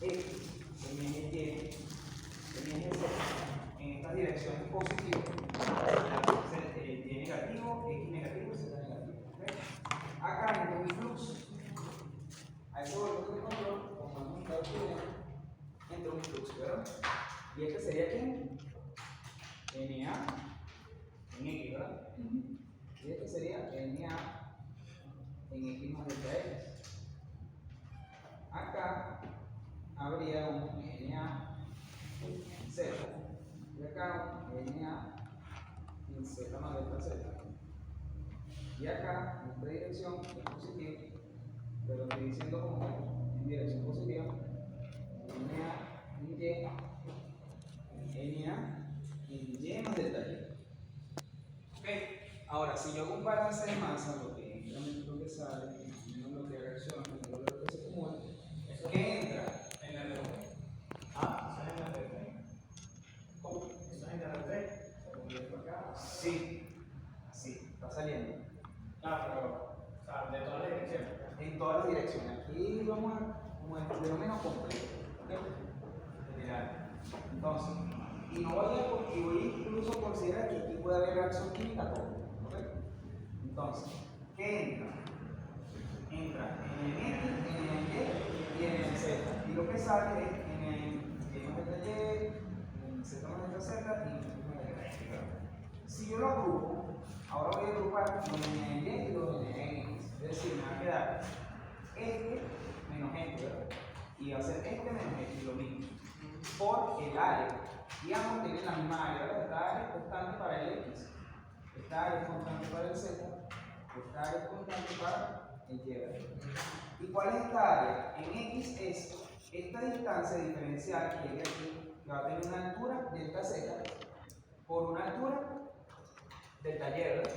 X, en eje Y, en eje Z, en estas direcciones positivas, Y negativo, X negativo, Z negativo. ¿Okay? Acá en mi flux, a ese volumen de control, como hemos estado estudiando, entra un flux, ¿verdad? ¿Y este sería quién? NA en X, ¿verdad? Y este sería NA en X más delta X. Acá habría un NA en Z y acá un NA en Z más delta Z. Y acá, en esta dirección es positiva, pero estoy diciendo como que en dirección positiva, NA en Y, NA en Y más delta Y. Ok, ahora si yo hago un balance de masa, lo que entra menos lo que sale, menos lo que reacciona, menos lo que se acumula, ¿qué entra? En la red. ¿Ah? ¿Eso es en la red? ¿Cómo? ¿Eso es en la red? ¿Se puede ir por acá? Sí, sí, está saliendo. Claro, pero, o sea, de todas las direcciones. En todas las direcciones. Aquí vamos a como el fenómeno completo. ¿Ok? General. Entonces, y no voy a, y voy a incluso considerar que aquí puede haber reacción química todo. ¿Ok? Entonces, ¿qué entra? Entra en el X, en el Y y en el Z. Y lo que sale es en el Y más delta Y, en el Z más delta Z y en el X más delta X. Si yo lo agrupo, ahora voy a agrupar los n en Y y los n en X. Es decir, me va a quedar este menos este, ¿verdad? Y va a ser este menos este, lo mismo. Por el área. Y ambos tienen la misma área, ¿verdad? Esta área es constante para el X, esta área es constante para el Z, esta área es constante para el Y, ¿verdad? ¿Y cuál es esta área? En X es esta distancia diferencial que es aquí, que va a tener una altura delta Z por una altura del taller, ¿verdad?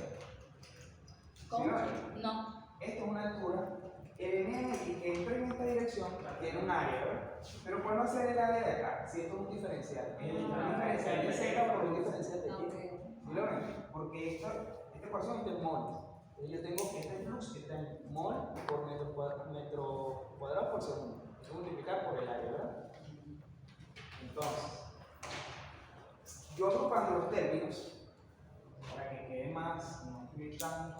¿Cómo? ¿Sí? No. Esta es una altura. El NX que entra en esta dirección tiene un área, ¿verdad? Pero ¿cuál va a ser el área de acá? Si esto es un diferencial. Un diferencial de Z por un diferencial de Y. ¿Sí lo ven? Porque esta ecuación está en moles. Entonces yo tengo este flux que está en mol por metro cuadrado por segundo. Eso multiplicar por el área, ¿verdad? Entonces, yo agrupando los términos, para que quede más, no escribir tan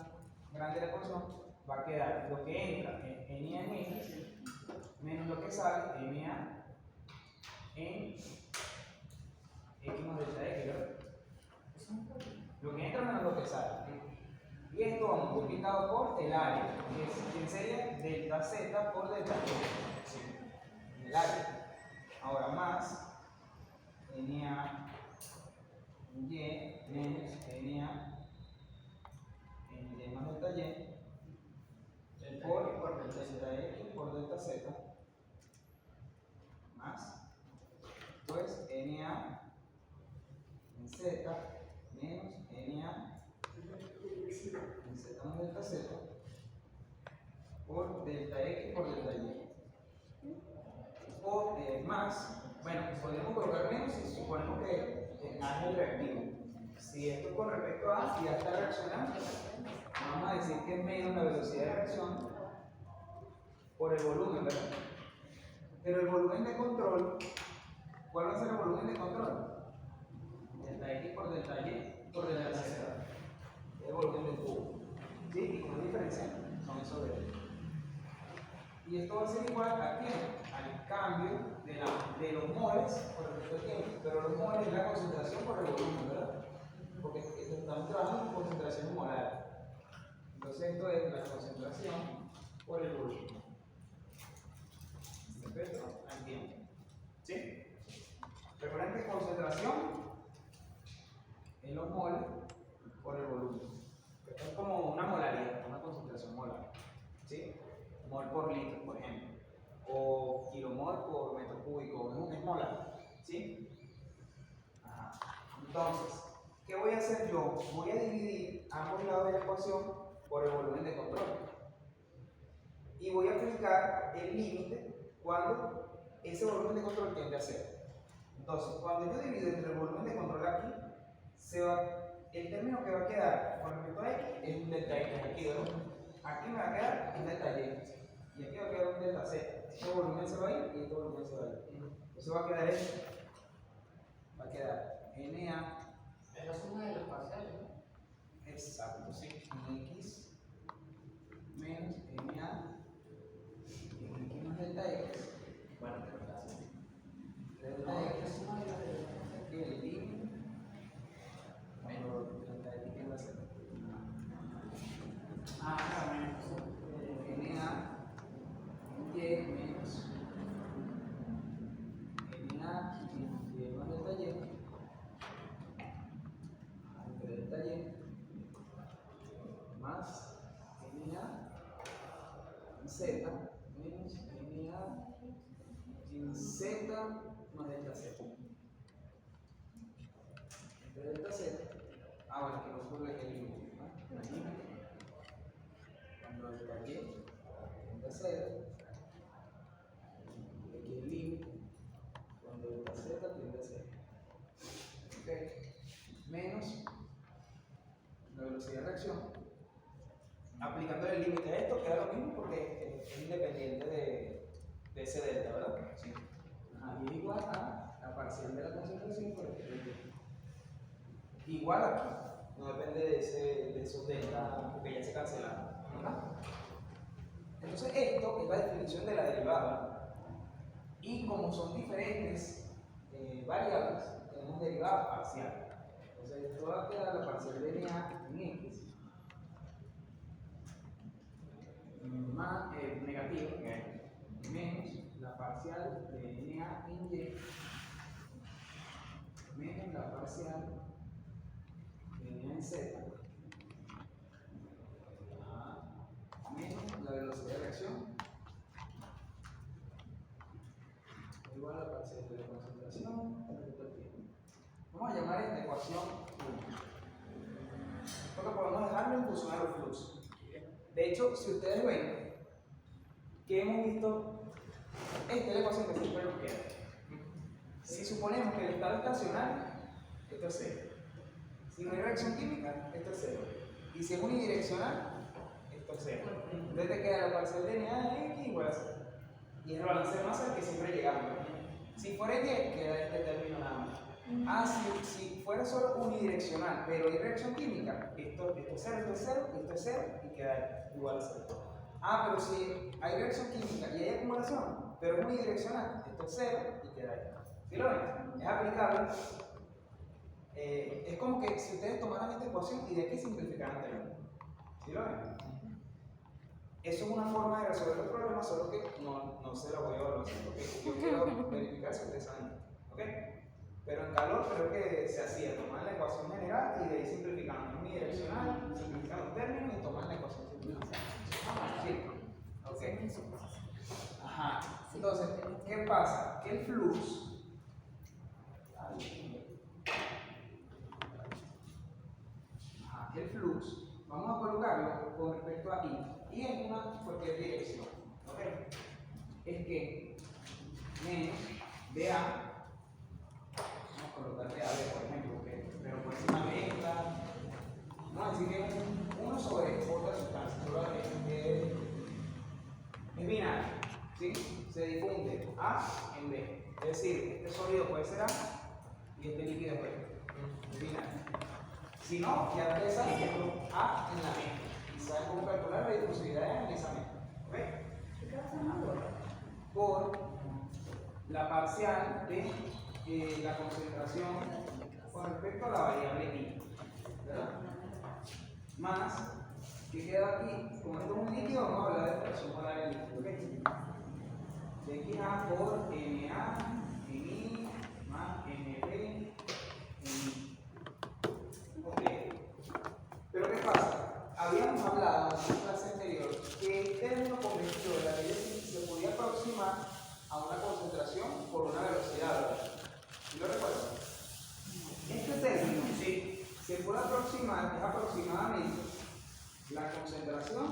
grande la ecuación, va a quedar lo que entra en NA en X menos lo que sale NA en X más delta X, ¿verdad? Lo que entra menos lo que sale. Y esto va multiplicado por el área, que sería delta Z por delta Y. Sí, el área. Ahora más NA en Y menos NA en Y más delta Y por delta X por delta Z más pues NA en Z menos NA en Z más delta Z por delta X por delta Y. O más, bueno, podemos colocar menos si suponemos que A es el reactivo. Si esto es con respecto a A, si ya está reaccionando, vamos a decir que es menos la velocidad de reacción por el volumen, ¿verdad? Pero el volumen de control, ¿cuál va a ser el volumen de control? Delta X por delta Y por delta Z. El volumen del cubo. ¿Sí? Y con diferencia son esos de él. Y esto va a ser igual a quién? Al cambio de los moles por respecto al tiempo. Pero los moles es la concentración por el volumen, ¿verdad? Porque estamos trabajando en concentración molar. Entonces esto es la concentración por el volumen. ¿Perfecto? Al tiempo. ¿Sí? Recuerden que concentración en los moles por el volumen. Esto es como una molaridad, una concentración molar. ¿Sí? Mol por litro, por ejemplo. O kilomol por metro cúbico, es molar. ¿Sí? Ajá. Entonces, ¿qué voy a hacer yo? Voy a dividir ambos lados de la ecuación por el volumen de control. Y voy a aplicar el límite cuando ese volumen de control tiende a cero. Entonces, cuando yo divido entre el volumen de control aquí, el término que va a quedar con respecto a X es un delta X aquí, ¿verdad? Aquí me va a quedar un delta Y. Y aquí va a quedar un delta Z. Este Este volumen se va a ir y este volumen se va a ir. Entonces va a quedar esto. Va a quedar NA. Es la suma de los parciales, ¿no? Exacto, sí. X menos NA. X más delta X. Bueno, pero gracias. Delta X y el límite. Menos delta X que va a ser. NA y menos NA y más delta Y entre delta Y más NA en Z menos NA en Z más delta Z entre delta Z. Bueno, que no ocurre el límite, ¿no? El límite cuando delta Y tiende a 0, y aquí el límite cuando delta Z tiende a 0. ¿Ok? Menos la velocidad de reacción. Aplicando el límite a esto queda lo mismo porque es independiente de ese delta, ¿verdad? Sí. Y es igual a la parcial de la concentración por el delta. Igual aquí, no depende de esos delta porque ya se cancelaron, ¿verdad? Entonces esto es la definición de la derivada y como son diferentes variables, tenemos derivada parcial. Entonces esto va a quedar la parcial de NA en X más negativo menos la parcial de NA en Y menos la parcial de NA en Z menos la velocidad de reacción igual a la parcial de la concentración respecto al tiempo. Vamos a llamar esta ecuación 1 porque podemos dejarlo en función a los fluxos. De hecho, si ustedes ven que hemos visto, esta es la ecuación que siempre nos queda. Si suponemos que el estado estacionario, esto es 0. Si no hay reacción química, esto es 0. Y si es unidireccional, esto es 0. Entonces te queda la parcial de NA en X igual a 0. Y es el balance de masa al que siempre llegamos. Si fuera Y, queda este término nada más. Si fuera solo unidireccional, pero hay reacción química, esto es 0, esto es 0, esto es 0 y queda igual a 0. Pero si hay reacción química y hay acumulación, pero es unidireccional, esto es 0 y queda ahí. ¿Sí lo ven? Es aplicable. Es como que si ustedes tomaran esta ecuación y de aquí simplificaran el término. ¿Sí lo ven? Eso es una forma de resolver el problema, solo que no se lo voy a evaluar, porque yo quiero verificar si ustedes saben. ¿Ok? Pero en calor creo que se hacía, tomar la ecuación general y de ahí simplificando unidireccional, simplificando los términos y tomar la ecuación simplificada. ¿Sí? ¿Ok? Entonces, ¿qué pasa? Que el flux vamos a colocarlo con respecto a I. Y en una cualquier dirección. ¿Ok? Es que menos DA. Vamos a colocar DA, por ejemplo, pero puede ser una mezcla. Vamos a decir que es 1 sobre otra sustancia. Solo es binario. ¿Sí? Se difunde A en B. Es decir, este sólido puede ser A y este líquido puede ser B. Es binario. Si no, ya ustedes saben que es A en la mezcla. Y saben cómo calcular la difusividad en esa mezcla. ¿Ok? Por la parcial de la concentración con respecto a la variable I. ¿Verdad? Más, que queda aquí, como esto es un líquido, vamos a hablar de fracción molar del líquido. ¿Ok? De aquí A por Na en I más Nb en I. Ok. Pero ¿qué pasa? Habíamos hablado en la clase anterior que el término convertido de la ley se podía aproximar a una concentración por una velocidad, ¿verdad? ¿Sí lo recuerdan? Este término, sí, se puede aproximar, es aproximadamente la concentración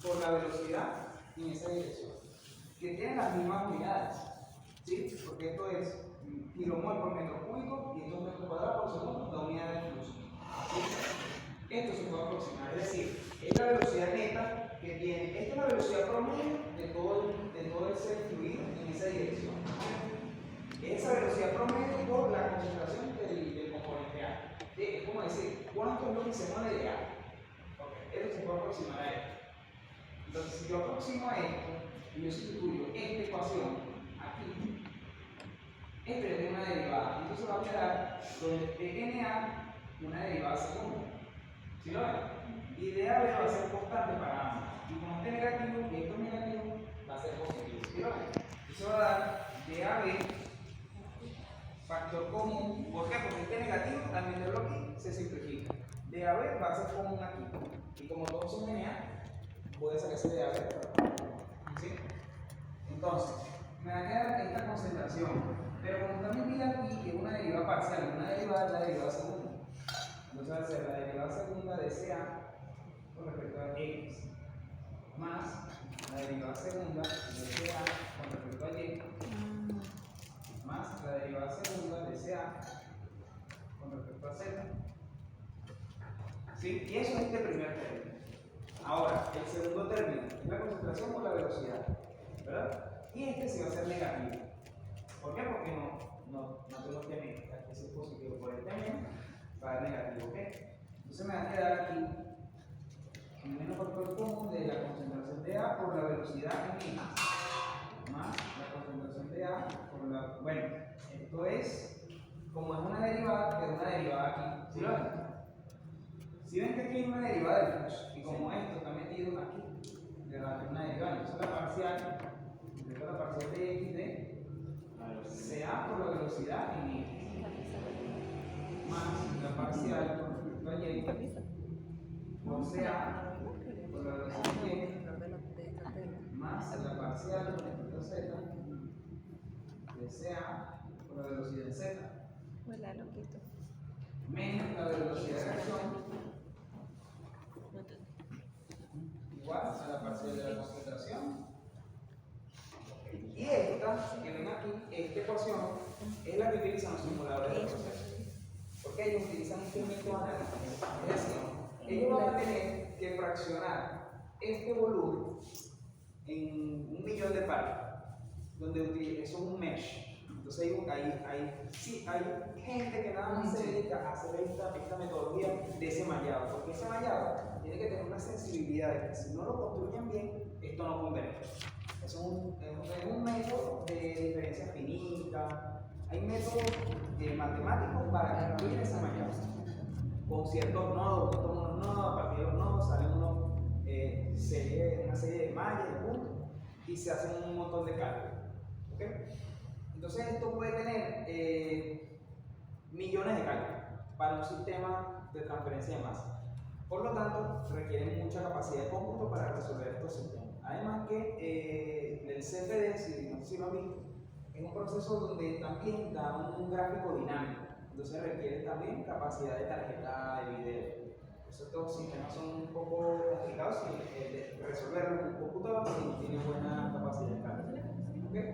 por la velocidad en esa dirección, que tienen las mismas unidades, ¿sí? Porque esto es kilomol por metro cúbico y esto es metro cuadrado por segundo, la unidad de flujo. ¿Sí? Esto se puede aproximar, es decir, es la velocidad neta que tiene, esta es la velocidad promedio de todo ese fluido esto es lo que hicimos en la idea. Ok, esto se puede aproximar a esto. Entonces, si yo aproximo a esto y yo sustituyo esta ecuación aquí, esta ya tiene una derivada. Entonces va a quedar donde TNA una derivada segunda. ¿Sí lo ven? Y DAB va a ser constante para ambos. Y como este es negativo y esto es negativo, va a ser positivo. ¿Sí lo ven? Eso va a dar DAB factor común. ¿Por qué? Porque este negativo también de aquí se simplifica. DAB va a ser común aquí. Y como todos son NA, puede sacar ese DAB. ¿Sí? Entonces, me va a quedar esta concentración. Pero como también mira aquí que es una derivada parcial, una derivada es la derivada segunda. Entonces va a ser la derivada segunda de CA con respecto a X más la derivada segunda de CA con respecto a Y más la derivada segunda de CA con respecto a Z. ¿Sí? Y eso es este primer término. Ahora, el segundo término es la concentración por la velocidad, ¿verdad? Y este sí va a ser negativo. ¿Por qué? Porque no tenemos que medir. Aquí es positivo por el término, va a dar negativo, ¿ok? Entonces me va a quedar aquí un menos factor común de la concentración de A por la velocidad en X más la concentración de A por la. Bueno, esto es como es una derivada, que es una derivada aquí. ¿Sí lo ven? Si ven que aquí hay una derivada del flux, y como esto está metido aquí, le va a tener una derivada. Entonces la parcial de X de CA por la velocidad en X más la parcial con respecto a Y por CA por la velocidad Y más la parcial con respecto a Z de CA por la velocidad en Z menos la velocidad de reacción igual a la parcial de la concentración. Y esta, que ven aquí, esta ecuación, es la que utilizan los simuladores de procesos. Porque ellos utilizan instrumentos analíticos. Es decir, ellos van a tener que fraccionar este volumen en 1.000.000 de pares, donde eso es un mesh. Entonces hay gente que nada más se dedica a hacer esta metodología de ese mallado. Porque ese mallado tiene que tener una sensibilidad de que si no lo construyen bien, esto no converge. Es un método de diferencia finita. Hay métodos matemáticos para construir ese mallado. Con ciertos nodos, uno toma unos nodos, a partir de los nodos salen una serie de mallas, de puntos, y se hacen un montón de cálculos. ¿Okay? Entonces esto puede tener millones de cálculos para un sistema de transferencia de masa. Por lo tanto, requiere mucha capacidad de cómputo para resolver estos sistemas. Además que el CFD, si no sé si lo han visto, es un proceso donde también da un gráfico dinámico. Entonces requiere también capacidad de tarjeta de video. Estos sistemas son un poco complicados de resolverlos en un computador si no tiene buena capacidad de cálculo. ¿Okay?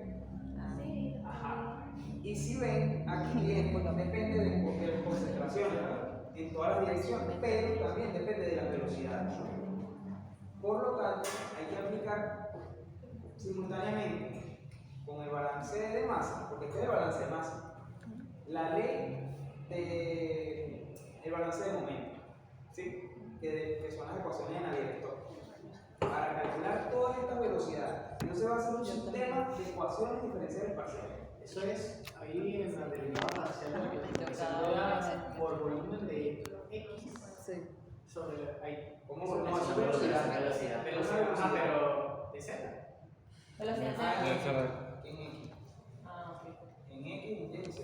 Ajá. Y si ven, aquí depende de concentraciones, ¿verdad? En todas las direcciones, pero también depende de las velocidades. Por lo tanto, hay que aplicar simultáneamente con el balance de masa, porque este es el balance de masa, la ley del balance de momento, ¿sí? que son las ecuaciones en Navier-Stokes, para calcular todas estas velocidades. Entonces va a ser un sistema de ecuaciones diferenciales parciales. Eso es ahí en la derivada parcial que se da por volumen de X sobre ahí. ¿Cómo no, no? es velocidad. Ah, pero de Z. Velocidad En Z. X. Ah, ok. En X y en Z.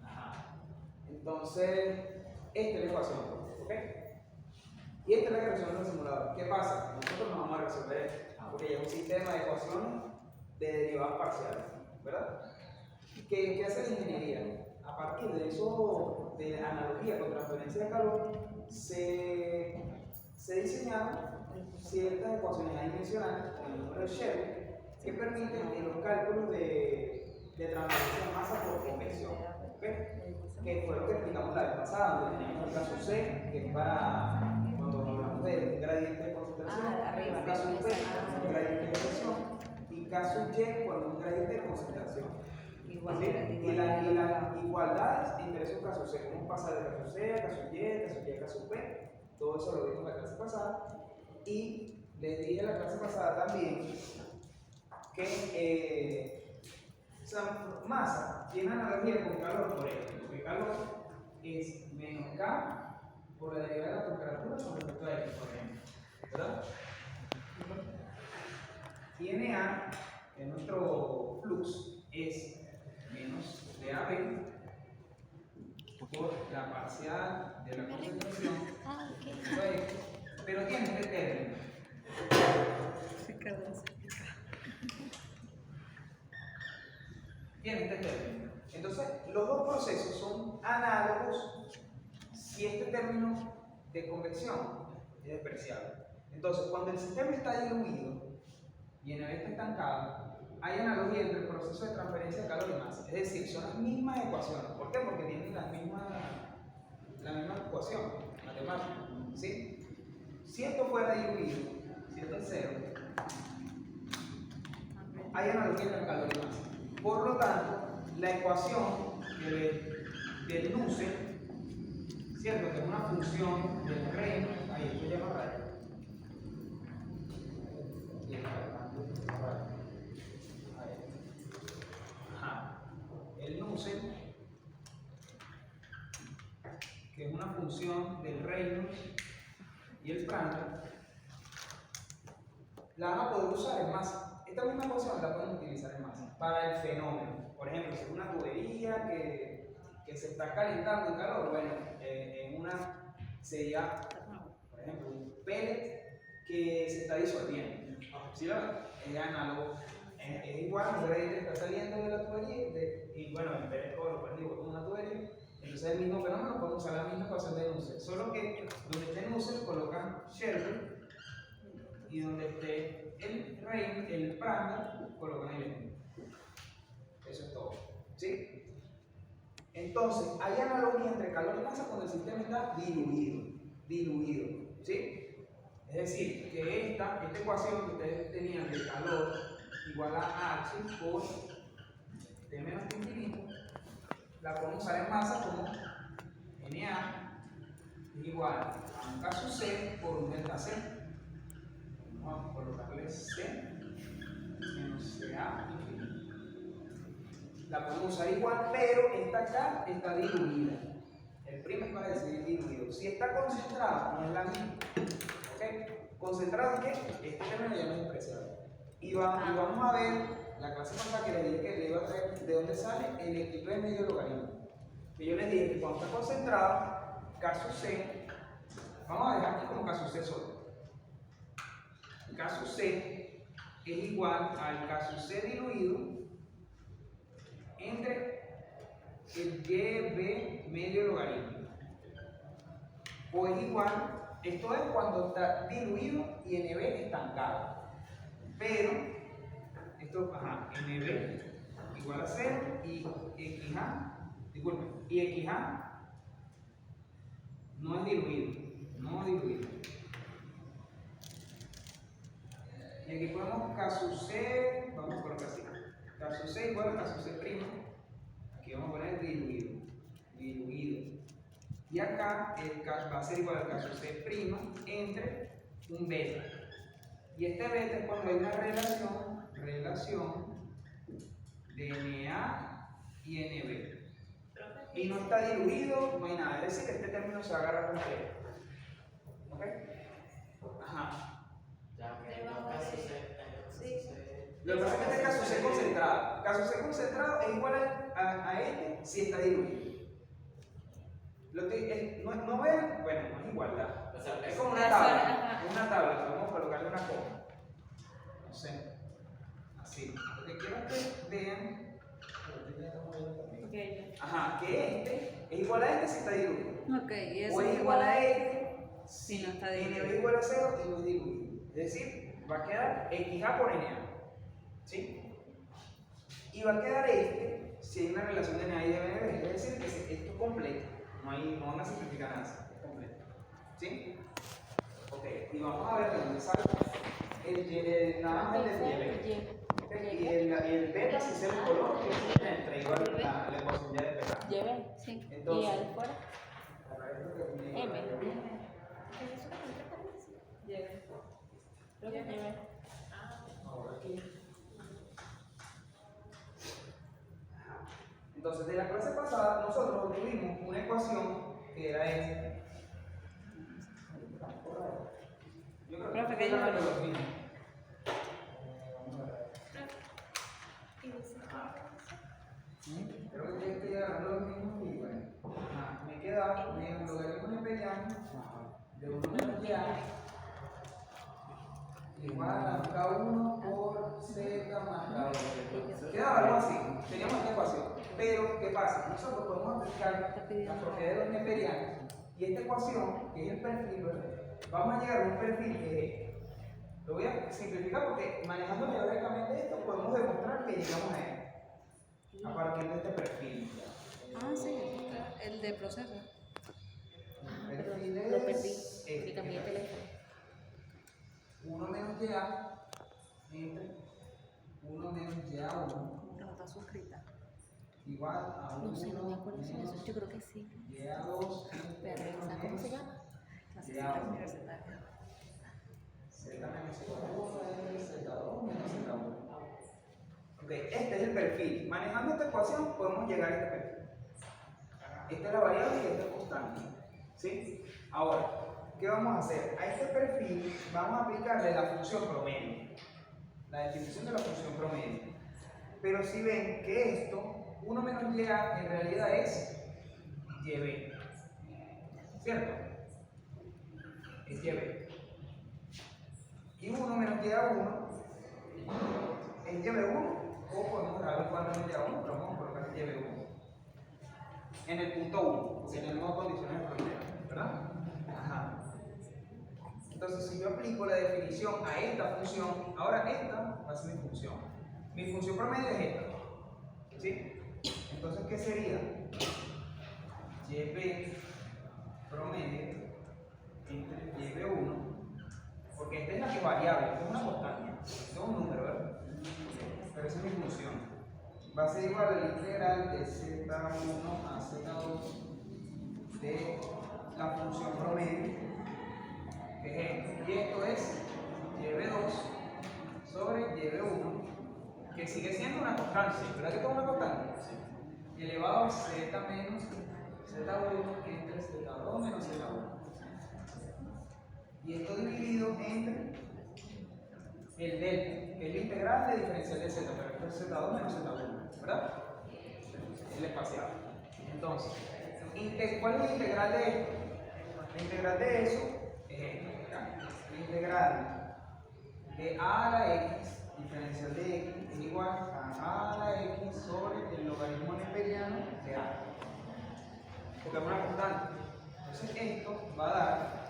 Ajá. Entonces, esta es la ecuación, ¿ok? Y esta es la que resuelve el simulador. ¿Qué pasa? Nosotros no vamos a resolver esto, porque ya es un sistema de ecuaciones de derivadas parciales, ¿verdad? ¿Qué hace la ingeniería? A partir de eso, de analogía con transferencia de calor, se diseñaron ciertas ecuaciones adimensionales con el número de Sherry que permiten los cálculos de transferencia de masa por convección, ¿okay? Que fue lo que explicamos la vez pasada, donde tenemos el caso C, que es para cuando hablamos de gradiente de concentración, el caso B, un gradiente de presión, y caso Y, cuando un gradiente de concentración. ¿sí? Y las igualdades entre esos casos C, cómo pasar de caso C a caso Y, caso P, todo eso lo vimos en la clase pasada. Y les dije en la clase pasada también que masa tiene analogía con calor, por ejemplo, que calor es menos K por la derivada de la temperatura con respecto a X, por ejemplo, ¿verdad? Y NA, que es nuestro flux, es menos DAB por la parcial de la concentración, pero tiene este término. Tiene este término. Entonces, los dos procesos son análogos si este término de convección es despreciable. Entonces, cuando el sistema está diluido y en el está estancado, hay analogía entre el proceso de transferencia de calor y masa. Es decir, son las mismas ecuaciones. ¿Por qué? Porque tienen la misma ecuación matemática. ¿Sí? Si esto fuera diluido, si esto es cero, hay analogía entre el calor y masa. Por lo tanto, la ecuación del nuce, ¿cierto? Que es una función del reino, ahí esto llama radio. El nuce, que es una función del reino y el Prandtl, la van a poder usar en masa. Esta misma ecuación la pueden utilizar en masa para el fenómeno. Por ejemplo, si es una tubería que se está calentando en calor, bueno, en una sería, por ejemplo, un pellet que se está disolviendo. ¿Sí lo ven? Es análogo. Es igual, un gradiente está saliendo de la tubería y bueno, el pellet lo pueden dibujar como una tubería. Entonces el mismo fenómeno podemos usar la misma ecuación de Nusselt, solo que donde esté Nusselt colocan Scherzer y donde esté el Prandtl colocan el mismo. Eso es todo. ¿Sí? Entonces, hay analogía entre calor y masa cuando el sistema está diluido. ¿Sí? Es decir, que esta ecuación que ustedes tenían de calor igual a H por T menos T infinito, la podemos usar en masa como Na es igual a un caso C por un delta C. Vamos a colocarle C menos CA infinito. La podemos usar igual, pero esta acá está diluida. El primer va a decir diluido. Si está concentrado, no es la misma. ¿Ok? Concentrado es que este término ya no es despreciable. Y vamos a ver la clase pasada que les dije que le iba a traer de dónde sale el equilibrio de medio logaritmo. Que yo les dije que cuando está concentrado, caso C, vamos a dejar aquí como caso C solo. Caso C es igual al caso C diluido entre el YB medio logaritmo. O es igual, esto es cuando está diluido y NB estancado. Pero, esto, NB igual a 0 y XA, disculpen, y XA no es diluido. Y aquí ponemos caso C, vamos a colocar así. Caso C igual a caso C', aquí vamos a poner diluido. Y acá va a ser igual al caso C' entre un beta. Y este beta es cuando hay una relación de Na y NB. Y no está diluido, no hay nada. Es decir, que este término se agarra completo. ¿Ok? Ajá. Lo que pasa es que este caso C concentrado. Caso C concentrado es igual a este si está diluido. Lo que no ven, bueno, no es igualdad. O sea, es como una tabla, vamos a colocarle una coma. No sé. Así. Lo que quiero que vean. Que este es igual a este si está diluido. Y eso o es igual a este si no está diluido. NB igual a 0 y no es diluido. Es decir, va a quedar XA por NA. ¿Sí? Y va a quedar este si hay una relación de NA y de NB. Es decir, que esto es completo. No van a simplificar nada. Es completo. ¿Sí? Ok. Y vamos a ver de dónde sale nada más el del YB. Y el beta, si se el color, que es entre Creo que llevé. Ahora aquí. Entonces, de la clase pasada, nosotros obtuvimos una ecuación que era esta. Yo creo Profe, que ¿qué era dijo? lo mismo. Creo que estoy agarrando los mismos y bueno. Me queda un logaritmo neperiano de 1 menos ya igual a K1 por Z más K2. Quedaba algo así, teníamos esta ecuación. Pero, ¿qué pasa? Nosotros podemos aplicar las propiedades de los neperianos y esta ecuación, que es el perfil, ¿verdad? Vamos a llegar a un perfil que lo voy a simplificar porque manejando teóricamente esto podemos demostrar que llegamos a él a partir de este perfil. Ah, sí, el de proceso. El perfil Lo perdí. es Y cambié de teléfono. 1 menos YA entre 1 menos YA1 No está suscrita. igual a 1 No sé, no me acuerdo si menos eso. Yo creo que sí. YA2 Pero ¿sabes cómo se llama? Clasicita universitaria. Z menos Z1 es Z2 menos Z1. Ok, este es el perfil. Manejando esta ecuación podemos llegar a este perfil. Esta es la variable y esta es constante. ¿Sí? Ahora, ¿qué vamos a hacer? A este perfil vamos a aplicarle la función promedio. La definición de la función promedio. Pero si ven que esto, 1 menos YA en realidad es YB. ¿Cierto? Es YB. Y 1 menos YA1 es YB1. O podemos dar un 4 menos YA1, pero vamos a colocar YB1. En el punto 1, porque tenemos condiciones de frontera, ¿verdad? Ajá. Entonces, si yo aplico la definición a esta función, ahora esta va a ser mi función. Mi función promedio es esta. ¿Sí? Entonces, ¿qué sería? YB promedio entre YB1, porque esta es la que es variable, esta es una constante, esto es un número, ¿verdad? Pero esa es mi función. Va a ser igual a la integral de Z1 a Z2 de la función promedio, que es esto. Y esto es YB2 sobre YB1, que sigue siendo una constante, ¿verdad que esto es una constante? Sí. Elevado a Z menos Z1 entre Z2 menos Z1. Y esto dividido entre el delta, que es la integral de diferencial de Z, pero esto es Z2 menos Z1, ¿verdad? Es el espacial. Entonces, ¿cuál es la integral de esto? La integral de eso es esta, ¿verdad? La integral de a a la x, diferencial de x, es igual a la x sobre el logaritmo neperiano de a. Porque es una constante. Entonces, esto va a dar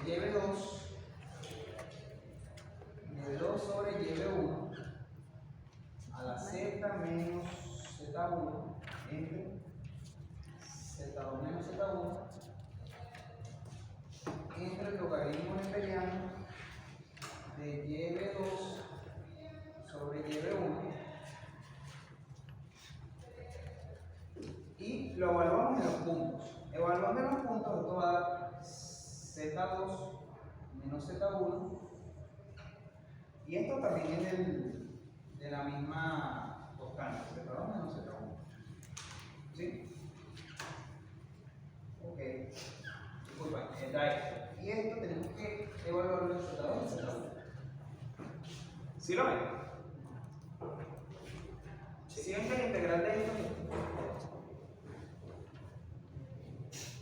YB2 sobre YB1 a la Z menos Z1 entre Z2 menos Z1 entre el logaritmo neperiano de YB2 sobre YB1 y lo evaluamos en los puntos. Evaluando en los puntos, esto va a dar Z2 menos Z1 y esto también es de la misma constante, Z2 menos Z1. ¿Sí? Ok. Disculpa, da esto. Y esto tenemos que evaluarlo en Z2 y Z1. ¿Sí lo ven? ¿Sí ven que la integral de esto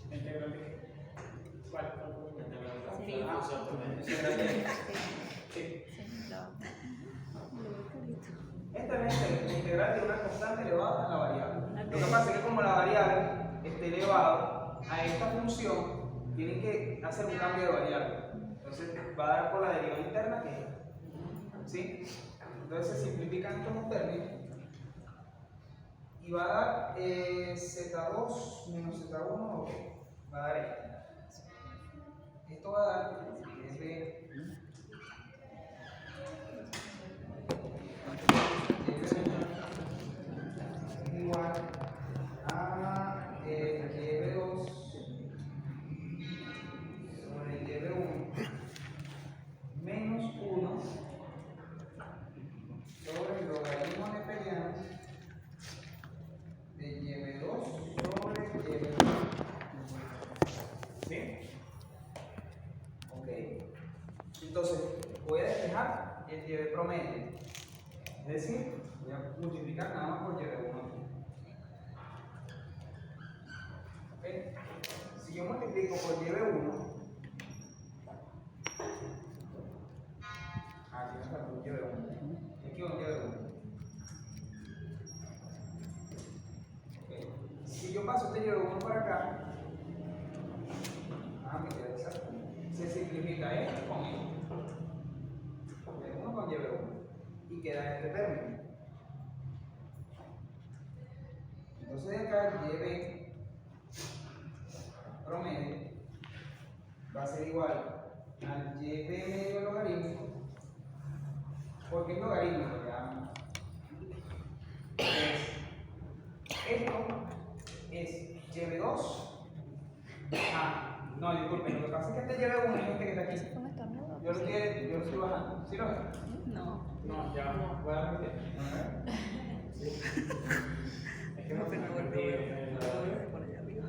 ¿La integral de qué? ¿Cuál? Sí. integral de esto? Sí. Esta es la integral de una constante elevada a la variable. Lo que pasa es que como la variable está elevada a esta función, tienen que hacer un cambio de variable. Entonces va a dar por la derivada interna que es esta. ¿Sí? Entonces se simplifican estos dos términos y va a dar Z2 menos Z1, ok. Va a dar esto. Esto va a dar igual a YB2 sobre YB1 dejar el lleve promedio. Es decir, voy a multiplicar nada más por lleve 1. ¿Okay? Si yo multiplico por lleve 1, aquí me falta un lleve 1. Y aquí un lleve 1. ¿Okay? Si yo paso este lleve 1 para acá, me queda exacto. Se simplifica esto con esto. Lleve 1 con lleve 1. Y queda este término. Entonces de acá lleve promedio va a ser igual al lleve medio logaritmo, porque es logaritmo lo que llamamos. Esto es lleve 2. No, disculpen, lo que pasa es que este lleve 1 es este que está aquí. Yo lo estoy bajando. ¿Sí lo ven? No. No, ya, voy a repetir. Es que no Pero no perdí por allá arriba.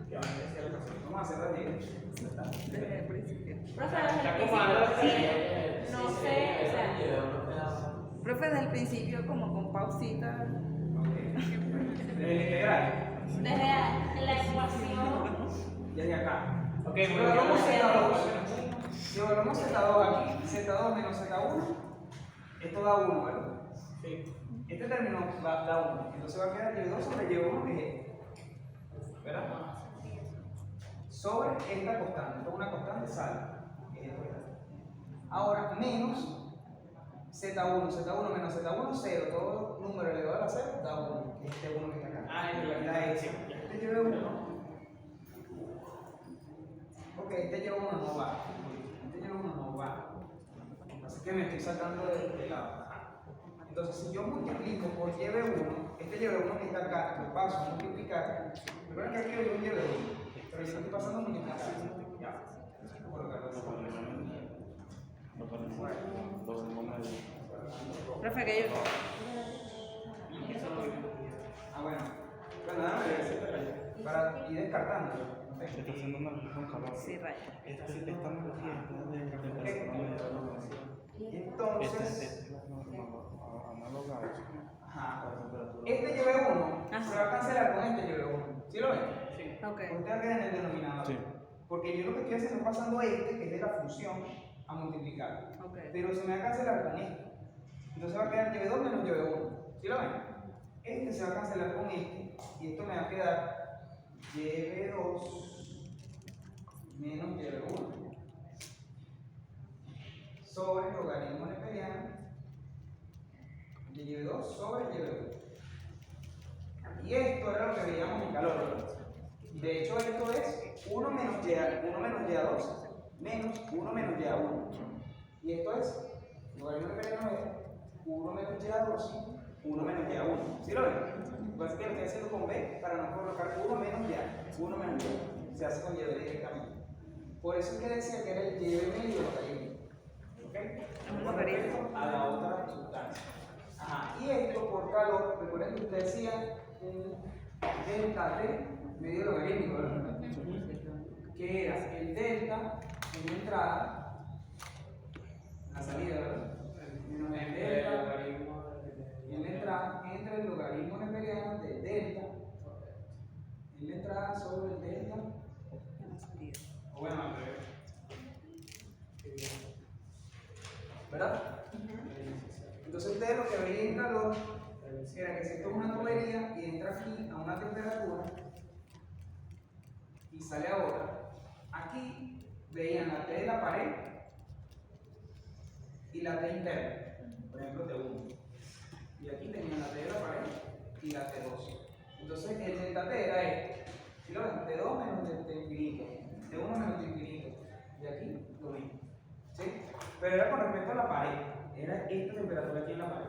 Vamos a hacerlo así. Desde el principio. Profe, desde el principio, no sé, o sea, Profe, desde el principio como con pausita. Desde el integral. desde la ecuación, Desde acá. Ok, Si bueno, evaluamos ya. Z2, si evaluamos Z2 aquí, Z2 menos Z1, esto da 1, ¿verdad? Sí. Este término da 1. Entonces va a quedar lleve 2 sobre lleve 1, que es este. ¿Verdad? Sobre esta constante. Esto es una constante sal. Ahora, menos Z1 menos Z1, 0. Todo número elevado a la 0 da 1. Este 1 que está acá. En realidad Da es este. Este lleve 1. Ok, este lleve 1 no va. Este lleve 1 no va. Así que me estoy sacando de este lado. Entonces, si yo multiplico por lleve 1, este lleve 1 que está acá, lo paso a multiplicar. Recuerden que aquí hay un lleve 1, pero yo lo estoy pasando a multiplicar. Ya. Voy a colocarlo así. Profe, que yo. Bueno, déjame ver para ir descartando. Está haciendo una reflexión cabal. Sí, raya. Esta analogía es de persona. Entonces, Esta es análoga a eso. ajá. Este lleve 1 se va a cancelar con este lleve 1. ¿Sí lo ven? Sí. Ok. Usted va a quedar en el denominador. Sí. Porque yo lo que estoy haciendo es pasando este, que es de la función, a multiplicar. Ok. Pero se me va a cancelar con este. Entonces va a quedar lleve 2 menos lleve 1. ¿Sí lo ven? Este se va a cancelar con este. Y esto me va a quedar lleve 2 menos lleve 1. Sobre logaritmo neperiano de lleve 2 sobre lleve 1. Y esto era lo que veíamos en calor, ¿verdad? De hecho, esto es 1 menos y2 menos 1 menos y1. Y esto es, logaritmo neperiano es 1 menos y2, 1 menos y1. ¿Sí lo ven? Lo que estoy haciendo con B para no colocar 1 menos y. 1 menos y. Se hace con lleve directamente. Por eso es que decía que era el lleve medio logaritmo. ¿Ok? Con respecto a la otra sustancia. Ajá. Y esto por calor, recuerden que usted decía un delta T medio logarítmico, ¿verdad? Que era el delta en la entrada, en la salida, ¿verdad? Menos el delta en la entrada entre el logaritmo neperiano del delta en la entrada sobre el delta. O bueno, al revés. ¿Verdad? Entonces ustedes lo que veían en calor era que si esto es una tubería y entra aquí a una temperatura y sale a otra, aquí veían la T de la pared y la T interna, por ejemplo T1. Y aquí tenían la T de la pared y la T2. Entonces el delta T era este. Si lo ven, T2 menos T infinito, T1 menos T infinito. Y aquí lo mismo. ¿Sí? Pero era con respecto a la pared. Era esta temperatura aquí en la pared.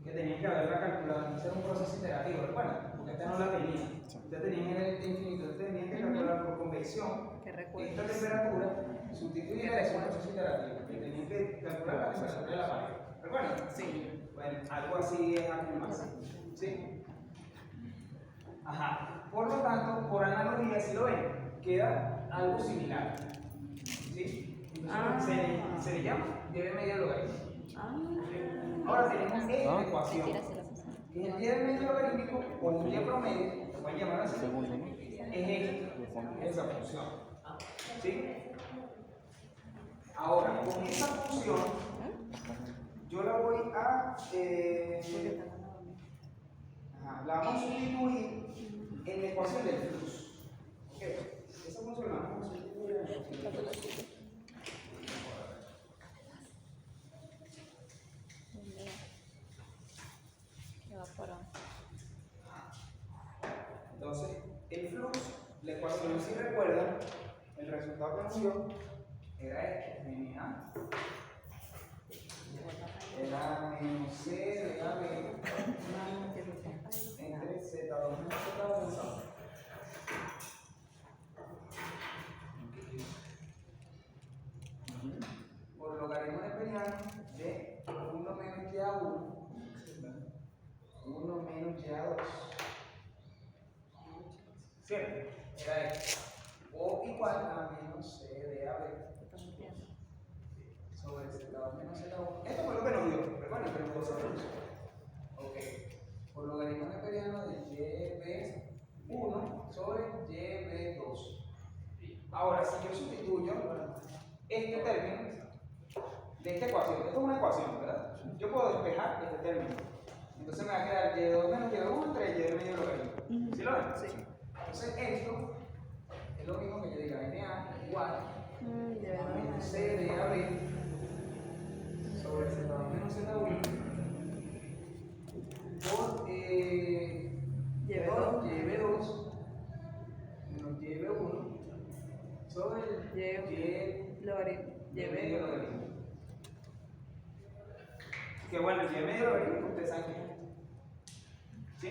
Que tenían que haberla calculado. Ese era un proceso iterativo, ¿recuerdan? Porque esta no la tenía. Ustedes tenían el T infinito. Ustedes tenían que calcular por convección esta temperatura, sustituirla es un proceso iterativo. Que tenían que calcular la temperatura de la pared. ¿Recuerdan? Sí. Bueno, algo así es aquí más. ¿Sí? Ajá. Por lo tanto, por analogía, si lo ven, queda algo similar. ¿Sí? Entonces se le llama lleve medio logaritmo. ahora tenemos esta ecuación, que es el y del medio logarítmico o un y promedio, lo pueden llamar así, es esa función. ¿Sí? Ahora, con esa función, yo la voy a la vamos a sustituir en la ecuación del flujo. ¿Ok? Esa función la vamos a sustituir en la ecuación del flujo. Entonces, el flujo, la ecuación, si recuerdan, el resultado que nos dio era este, NA era menos C de AB entre Z2 menos Z1 por logaritmo neperiano de 1 menos YA1 1 menos YA2. ¿Cierto? Era esto. O igual a menos C de AB sobre Z2 menos Z1. Esto fue lo que nos dio. Recuerden que nos dio esa función. Ok. Por logaritmo neperiano de YB1 sobre YB2. Ahora, si yo sustituyo este término de esta ecuación, esto es una ecuación, ¿verdad? Yo puedo despejar este término. Entonces me va a quedar Y2 menos Y1 entre Y medio logaritmo. ¿Sí lo ven? Sí. Entonces esto es lo mismo que yo diga NA igual a menos C de AB sobre Z2 menos Z1 por YB2 menos YB1 sobre Y medio logaritmo. Que bueno, el Y medio logaritmo ustedes saben que es esto. ¿Sí?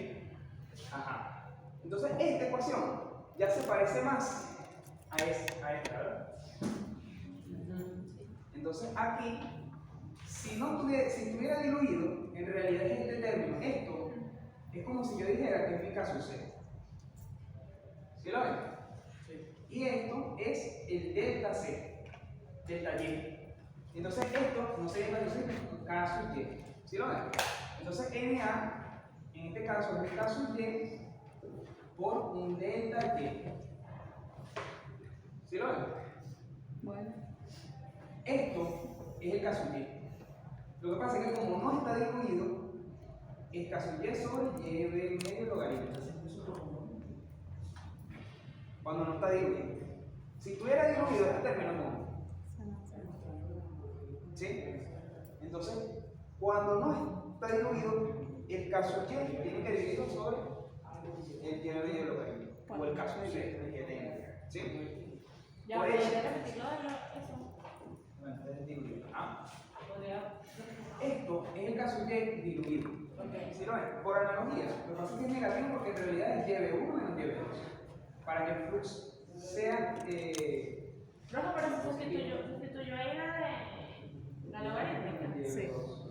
Ajá. Entonces esta ecuación ya se parece más a esta, ¿verdad? Entonces aquí, si estuviera diluido, en realidad es este término. Esto es como si yo dijera que es mi caso C. ¿Sí lo ven? Sí. Y esto es el delta C, delta Y. Entonces esto no sería caso Y. ¿Sí lo ven? Entonces NA, en este caso es el caso Y por un delta Y. ¿Sí lo ven? Bueno. Esto es el caso Y. Lo que pasa es que como no está diluido, es caso Y sobre Y medio logaritmo. Cuando no está diluido. Si estuviera diluido, este término no. ¿Sí? Entonces, cuando no está diluido, el caso Y tiene que dividirlo sobre el Y medio logaritmo. O el caso Y que tenga. ¿Sí? Ya, por ¿podría eso. repetirlo eso? Bueno, es diluido. Esto es el caso Y diluido. ¿Sí lo ven? Por analogía, lo que pasa es que es negativo porque en realidad es YB1 menos YB2. Para que el flux sea. Rojo, pero sustituyó ahí la logarítmica. Sí.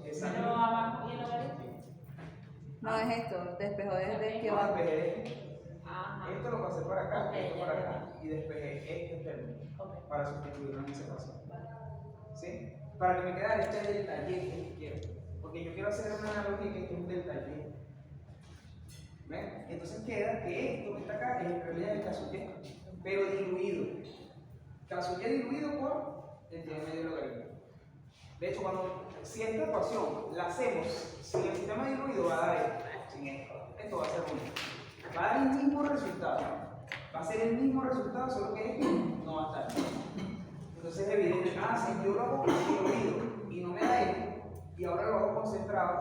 Exacto. Pero abajo y el logaritmo. No, es esto, despejó desde que Yo va. despejé Ajá. esto, lo pasé para acá, Ok, esto ya, para ya. acá, y despejé este término Ok. para sustituirlo en esa ecuación. ¿Sí? Para que me quedara este delta Y que quiero. Porque yo quiero hacer una analogía que es un delta Y. ¿Ven? Entonces queda que esto que está acá es en realidad el caso Y, pero diluido. Caso Y diluido por el Y medio logaritmo. De hecho, si esta ecuación la hacemos sin el sistema diluido, va a dar esto, sin esto. Esto va a ser único. Va a dar el mismo resultado. Va a ser el mismo resultado, solo que esto no va a estar. Entonces es evidente, si yo lo hago diluido y no me da esto, y ahora lo hago concentrado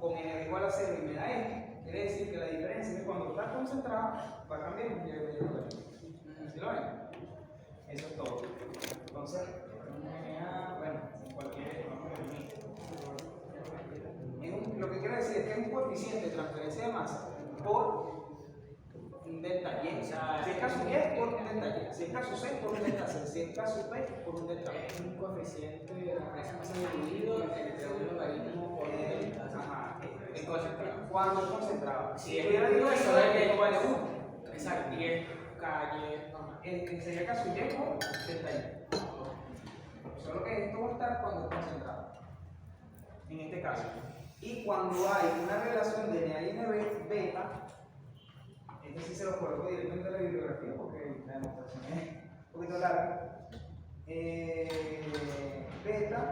con n igual a 0 y me da esto, quiere decir que la diferencia es que cuando está concentrado va a cambiar un medio logaritmo. ¿Sí lo ven? Eso es todo. Entonces, bueno, cualquier. Lo que quiero decir es que es un coeficiente de transferencia de masa por un delta Y. O sea, si es caso Y, por un delta Y. Si es caso C, por un delta C. Si es caso P, por un delta P. Es un coeficiente de transferencia de masa dividido entre un logaritmo por un delta. Ajá. Es concentrado. Cuando es concentrado. Si Si es estuviera diluido, eso es esto vale de 1. Exacto. Y es calle normal. Sería caso Y por delta Y. Solo que esto va a estar cuando es concentrado. En este caso. caso. Y cuando hay una relación de NA y NB beta, esto sí se lo coloco directamente en la bibliografía porque la demostración es un poquito larga. Beta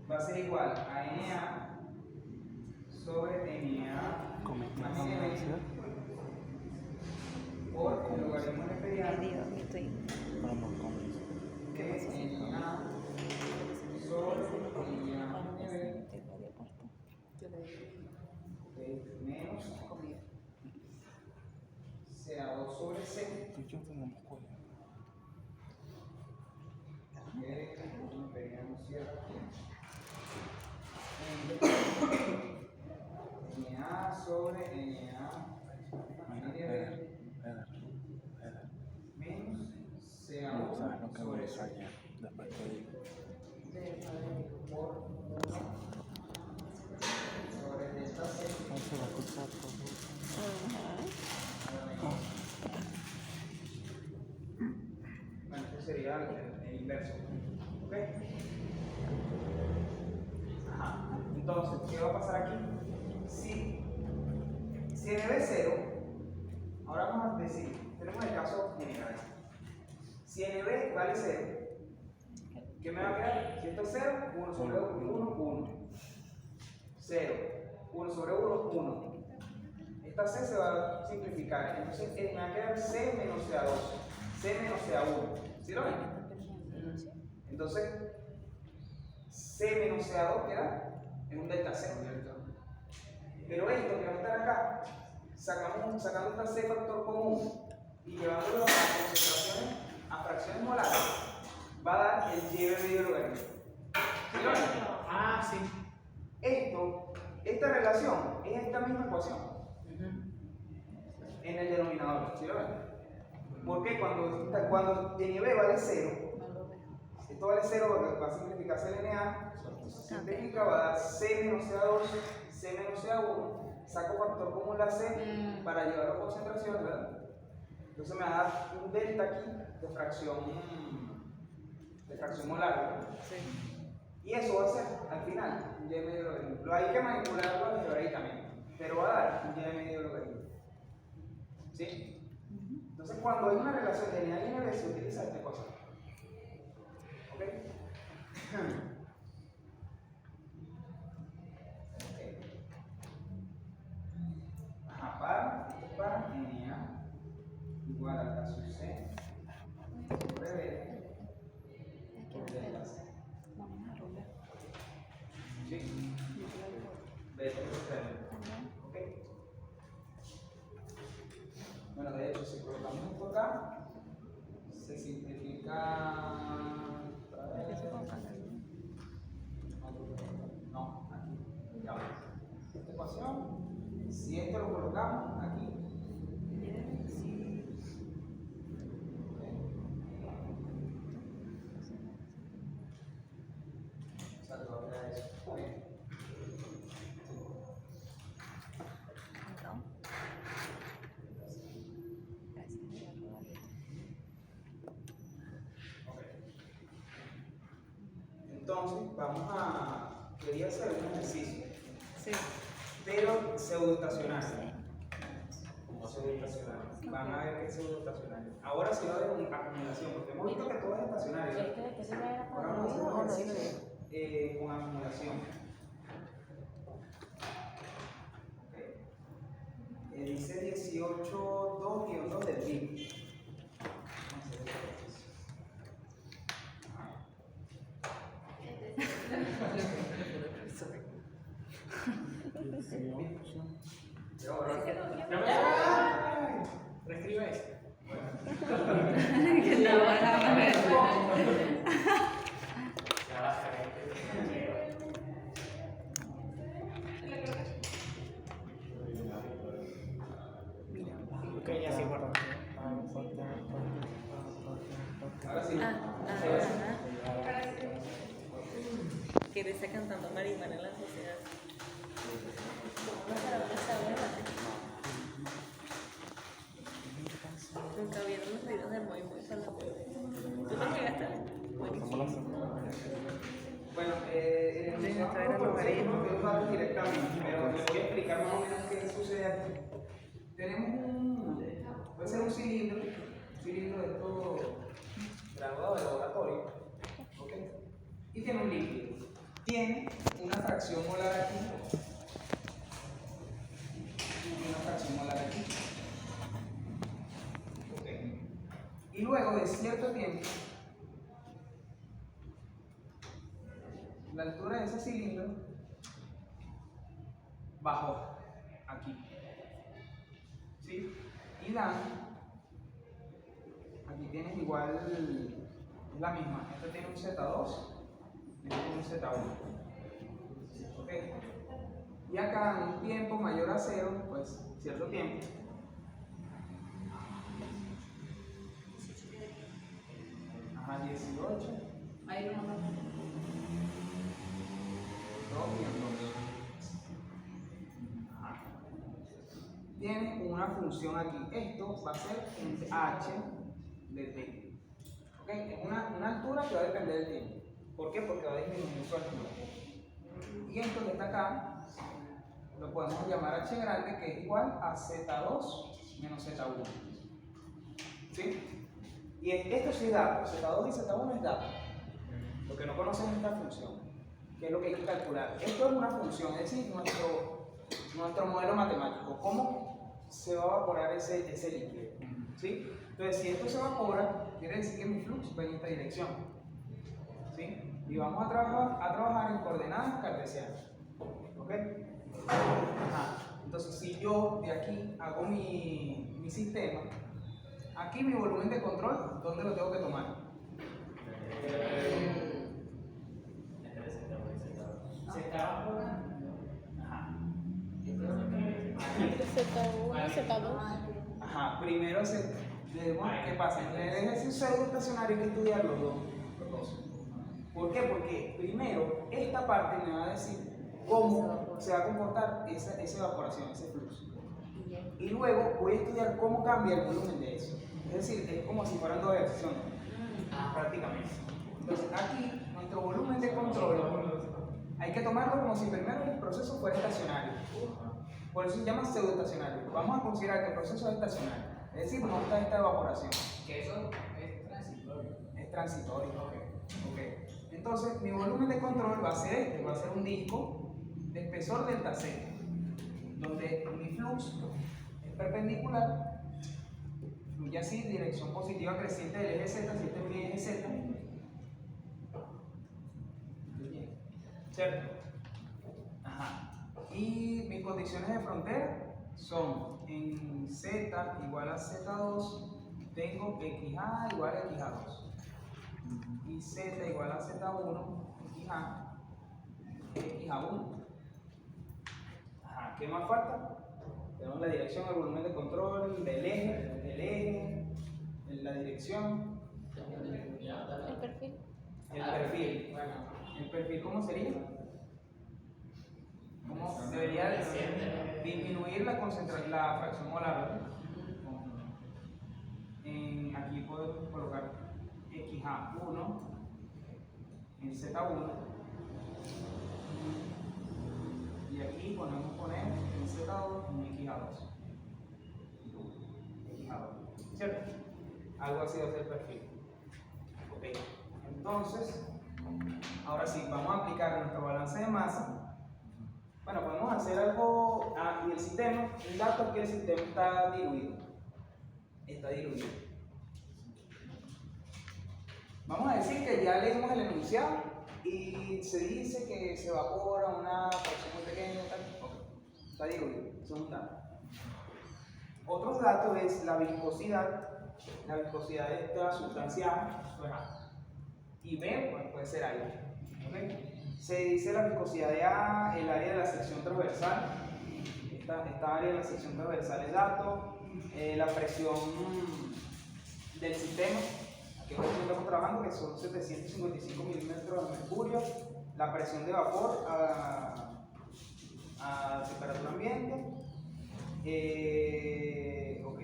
va a ser igual a NA sobre NA más NB por el logaritmo neperiano que es NA sobre NA NB menos CA2 sobre C imperiano cierra NA sobre NA menos CA1 sobre C por 1 sobre delta C. Bueno, esto sería el inverso. ¿Ok? Ajá. Entonces, ¿qué va a pasar aquí? Si NB es 0, ahora vamos a decir, tenemos el caso general. Si NB vale 0, ¿qué me va a quedar? Si esto es 0, 1 sobre 1, 1. 0. 1 sobre 1, 1. Esta C se va a simplificar. Entonces me va a quedar C menos CA2. C menos CA1. ¿Sí lo ven? Entonces, C menos CA2 queda en un delta C. Pero esto que va a estar acá, sacando esta C factor común y llevándolo a concentraciones, a fracciones molares, va a dar el Y medio logaritmo. ¿Sí lo ven? Ah, sí. Esta relación es esta misma ecuación en el denominador. ¿Sí lo ven? Porque cuando NB vale 0, esto vale 0 porque va a simplificarse el NA, se simplifica, va a dar C menos CA2, C menos CA1, saco factor común la C para llevarlo a concentración, ¿verdad? Entonces me va a dar un delta aquí de fracción molar, ¿verdad? Sí. Y eso va a ser, al final, un Y medio logaritmo. Lo hay que manipularlo algebraicamente, pero va a dar un Y medio logaritmo. ¿Sí? Entonces, cuando hay una relación de NA y NB, se utiliza esta cosa. ¿Ok? Ajá, para NA igual a caso C sobre B por delta C. ¿Sí? B por C. ¿Ok? Bueno, de hecho, si colocamos esto acá, se simplifica. No, aquí. Ya ves. Esta ecuación, si esto lo colocamos aquí. O sea, te va a quedar eso. Entonces, quería hacer un ejercicio, Sí. pero pseudoestacionario. Pseudoestacionario. Van a ver que es pseudoestacionario. Ahora sí va a haber una acumulación, porque hemos visto que todo es estacionario. Ahora vamos a hacer un ejercicio con acumulación. Okay. Dice 18.2-2 del PIB. Reescribe eso. Que la van a ver. Ok, ya sí, guarda. Ahora sí. Que está cantando Marimana en la sociedad. ¿Cómo será una sabrina? Nunca vieron los videos de Muy Muy para la web. ¿Tú no llegaste a ver? Buenísimo. Bueno, el enunciado esto era logaritmo. los datos directamente, pero les voy a explicar más o menos qué sucede aquí. Tenemos puede ser un cilindro de estos graduados de laboratorio, ¿ok? Y tiene un líquido. Tiene una fracción molar aquí y una fracción molar aquí. ¿Ok? Y luego de cierto tiempo, la altura de ese cilindro bajó aquí. ¿Sí? Y dan, aquí tienes igual, es la misma. Este tiene un Z2, este tiene un Z1. ¿Ok? Y acá en un tiempo mayor a 0, pues cierto tiempo, ajá, 18. Ahí no me tiene una función aquí. Esto va a ser un h de t. ¿Ok? Es una altura que va a depender del tiempo. ¿Por qué? Porque va a disminuir su altura. Y esto que está acá lo podemos llamar h grande, que es igual a z2 menos z1. ¿Sí? Y esto sí es dato. z2 y z1 es dato. Lo que no conocen es esta función, que es lo que hay que calcular. Esto es una función, es decir, nuestro modelo matemático. ¿Cómo se va a evaporar ese líquido? ¿Sí? Entonces, si esto se evapora, quiere decir que mi flujo va en esta dirección. ¿Sí? Y vamos a trabajar en coordenadas cartesianas. ¿Ok? Ajá. Entonces, si yo de aquí hago mi sistema, aquí mi volumen de control, ¿dónde lo tengo que tomar? Z1, Z2. Ajá, primero ¿qué pasa? En el ejercicio pseudoestacionario hay que estudiar los dos. ¿Por qué? Porque primero esta parte me va a decir cómo se va a comportar esa evaporación, ese flujo. Y luego voy a estudiar cómo cambia el volumen de eso. Es decir, es como si fueran dos ejercicios, prácticamente. Entonces aquí, nuestro volumen de control, hay que tomarlo como si primero el proceso fuera estacionario. Por eso se llama pseudoestacionario. Vamos a considerar que el proceso es estacionario. Es decir, no está esta evaporación. Que eso es transitorio. Es transitorio. Okay. Entonces, mi volumen de control va a ser va a ser un disco de espesor delta Z, donde mi flujo es perpendicular, fluye así, dirección positiva creciente del eje Z, si este es mi eje Z. ¿Cierto? Ajá. Y mis condiciones de frontera son en Z igual a Z2, tengo XA igual a XA2. Y Z igual a Z1, XA, XA1. Ajá, ¿qué más falta? Tenemos la dirección, el volumen de control, el eje, la dirección, El perfil. el perfil. ¿El perfil cómo sería? ¿Cómo debería disminuir la fracción molar? Aquí podemos colocar XA1 en Z1 y aquí podemos poner en Z2 un XA2. ¿Cierto? Algo así va a ser el perfil. Ok. Entonces, ahora sí, vamos a aplicar nuestro balance de masa. Bueno, podemos hacer algo. Y el sistema, el dato es que el sistema está diluido. Está diluido. Vamos a decir que ya leímos el enunciado y se dice que se evapora una fracción muy pequeña. Está diluido. Eso es un dato. Otro dato es la viscosidad. La viscosidad de esta sustancia A, esto es A. Y B, pues puede ser aire. ¿Okay? Se dice la viscosidad de A, el área de la sección transversal. Esta área de la sección transversal es dato. La presión del sistema, aquí estamos trabajando, que son 755 milímetros de mercurio. La presión de vapor a temperatura ambiente. Ok.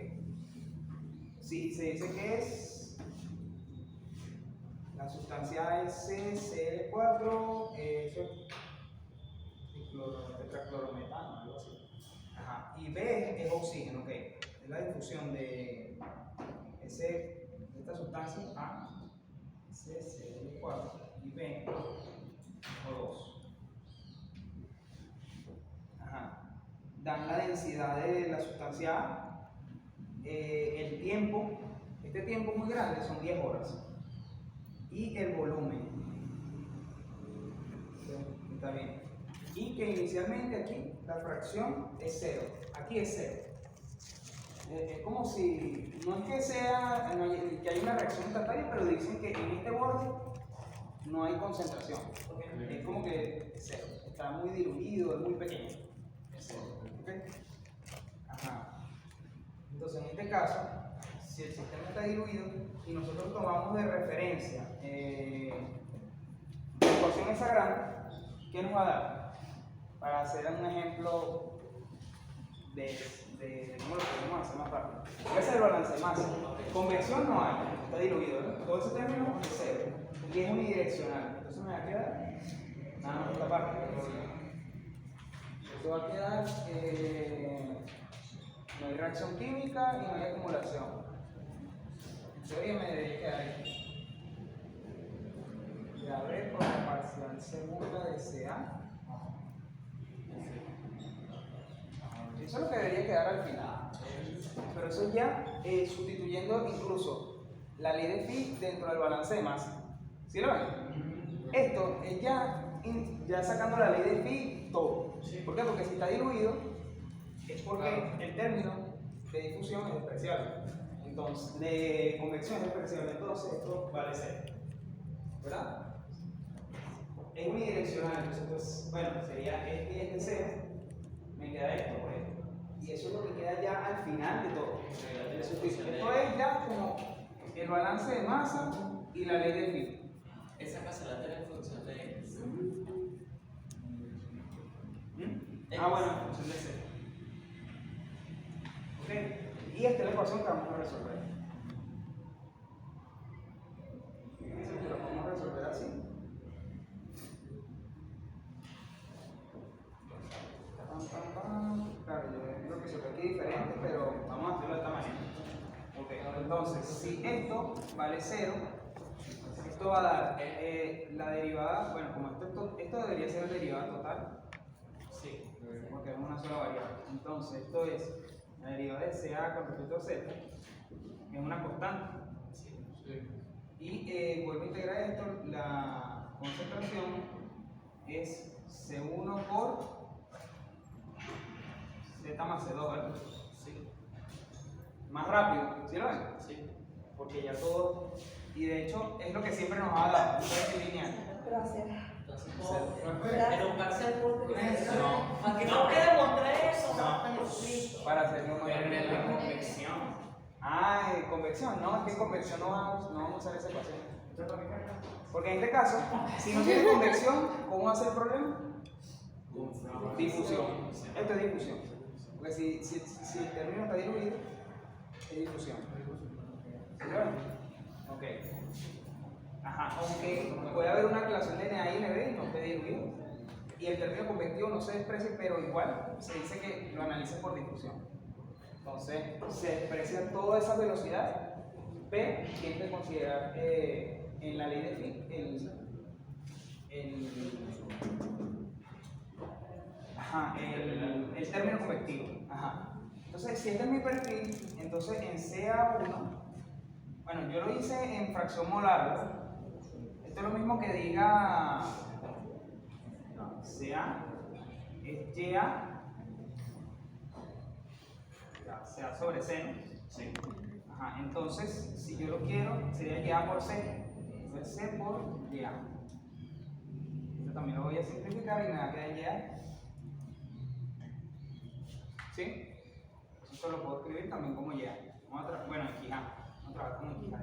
Sí, se dice que es la sustancia SCl4, difusión de esta sustancia A, C, CL4 y B, O2. Ajá. Dan la densidad de la sustancia A, el tiempo, este tiempo muy grande son 10 horas, y el volumen. Está bien. Y que inicialmente aquí la fracción es 0. Aquí es 0. Es como si, no es que sea, que hay una reacción instantánea, pero dicen que en este borde no hay concentración. Es como que es 0. Está muy diluido, es muy pequeño. Es 0. ¿Okay? Ajá. Entonces, en este caso, si el sistema está diluido y nosotros tomamos de referencia la ecuación esa grande, ¿qué nos va a dar? Para hacer un ejemplo de cómo lo podemos hacer más rápido. Voy a hacer el balance de masa. Convección no hay, está diluido, ¿no? Todo ese término es 0. Y es unidireccional. Entonces me va a quedar nada más esta parte. Esto va a quedar, no hay reacción química y no hay acumulación. En teoría me debería quedar aquí. Ya B por la parcial segunda de CA. Eso es lo que debería quedar al final. Pero eso ya sustituyendo incluso la ley de Fick dentro del balance de masa. ¿Sí lo ven? Esto es ya sacando la ley de Fick todo. ¿Por qué? Porque si está diluido es porque el término de difusión es despreciable. Entonces, de convección es despreciable. Entonces esto vale 0. ¿Verdad? Es unidireccional. Entonces, bueno, sería este y este 0. Me queda esto por esto. Y eso es lo que queda ya al final de todo. Esto es ya como el balance de masa y la ley de Fick. Esa masa la tiene en función de X. Ah, bueno, en función de C. Ok. Y esta es la ecuación que vamos a resolver. Fíjense que lo podemos resolver así. Claro, yo creo que se ve aquí diferente, pero vamos a hacerlo de esta manera. Okay. Entonces, si esto vale 0, esto va a dar la derivada, bueno, como esto debería ser la derivada total, sí, porque es una sola variable. Entonces, esto es la derivada de CA con respecto a Z, es una constante. Y vuelvo a integrar esto, la concentración es C1 por Z más C2, ¿verdad? Sí. Más rápido, ¿sí lo ven? Sí. Porque ya todo, y de hecho es lo que siempre nos va a dar, un lineal. Gracias. Entonces, Pero un parcial No. para que no quede demostrar eso, No. Para hacerlo muy bien. en la convección. Ah, convección, no, es que en convección no vamos a usar esa ecuación. Porque en este caso, si no tiene convección, ¿cómo va a ser el problema? Difusión. Esto es difusión. Porque si el término está diluido, es difusión. ¿Verdad? Ok. Ajá, aunque puede haber una relación de Na y Nb y no esté diluido. Y el término convectivo no se desprecie, pero igual se dice que lo analice por difusión. Entonces, se desprecia toda esa velocidad, pero tiene que considerar en la ley de Fick el término convectivo. Ajá. Entonces, si este es mi perfil, entonces en CA1, bueno, yo lo hice en fracción molar, ¿verdad? Esto es lo mismo que diga CA es CA sobre C, ¿no? Sí. Ajá, entonces, si yo lo quiero, sería YA por C. Entonces, C por YA. Esto también lo voy a simplificar y me va a quedar YA. ¿Sí? Esto lo puedo escribir también como YA. Bueno, XA. Vamos a trabajar con XA.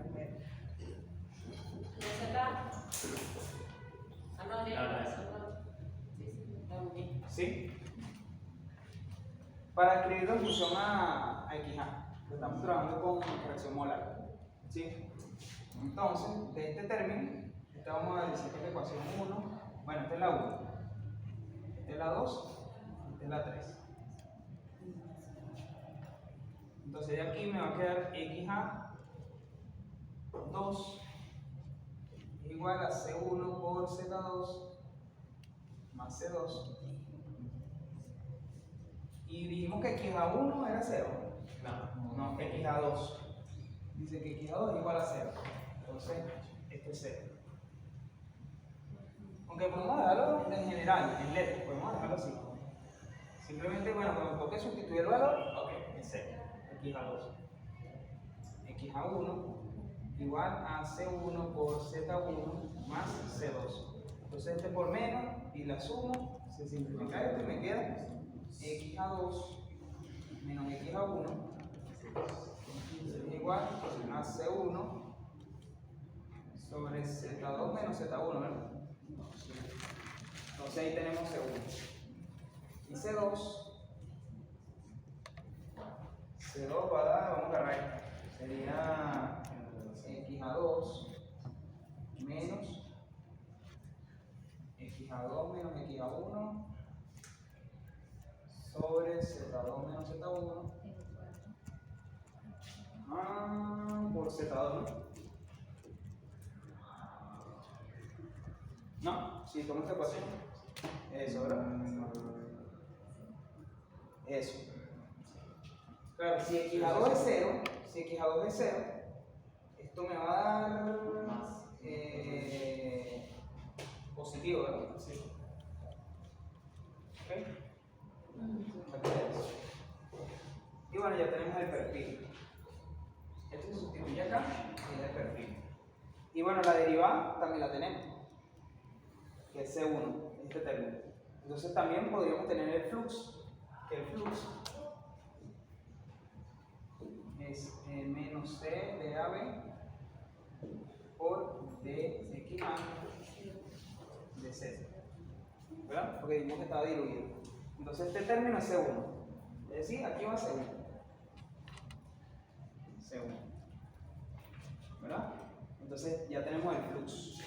¿Sí? Para escribirlo en función a XA, estamos trabajando con fracción molar. ¿Sí? Entonces, de este término, vamos a decir que es la ecuación 1, bueno, esta es la 1, esta es la 2, esta es la 3. Entonces, Entonces de aquí me va a quedar x a 2 igual a C1 por Z2 más C2. Y dijimos que x a 1 era 0. No, x a 2. Dice que x a 2 es igual a 0. Entonces, esto es 0. Aunque podemos dejarlo en general, en letras, podemos dejarlo así. Simplemente, bueno, cuando toque sustituir el valor, ok, es 0. X a 2. X a 1 igual a C1 por Z1 más C2. Entonces este por menos y la sumo, se simplifica esto y me queda X a 2 menos X a 1 es igual a C1 sobre Z2 menos Z1, ¿verdad? Entonces ahí tenemos C1 y C2 va a dar, vamos a agarrar esto, sería X a 2 menos X a 2 menos X a 1 sobre Z2 menos Z1 por Z2, ¿no? Si tomo esta ecuación, eso, ¿verdad? Eso. Claro, si X a 2 es 0, esto me va a dar positivo, ¿verdad? Sí. ¿Ok? Y bueno, ya tenemos el perfil. Esto se sustituye acá y es el perfil. Y bueno, la derivada también la tenemos, que es C1, este término. Entonces también podríamos tener el flux, que el flux es menos C de AB por dxa de C, ¿verdad? Porque dijimos que estaba diluido. Entonces este término es C1, es decir, aquí va C1, ¿verdad? Entonces ya tenemos el flux.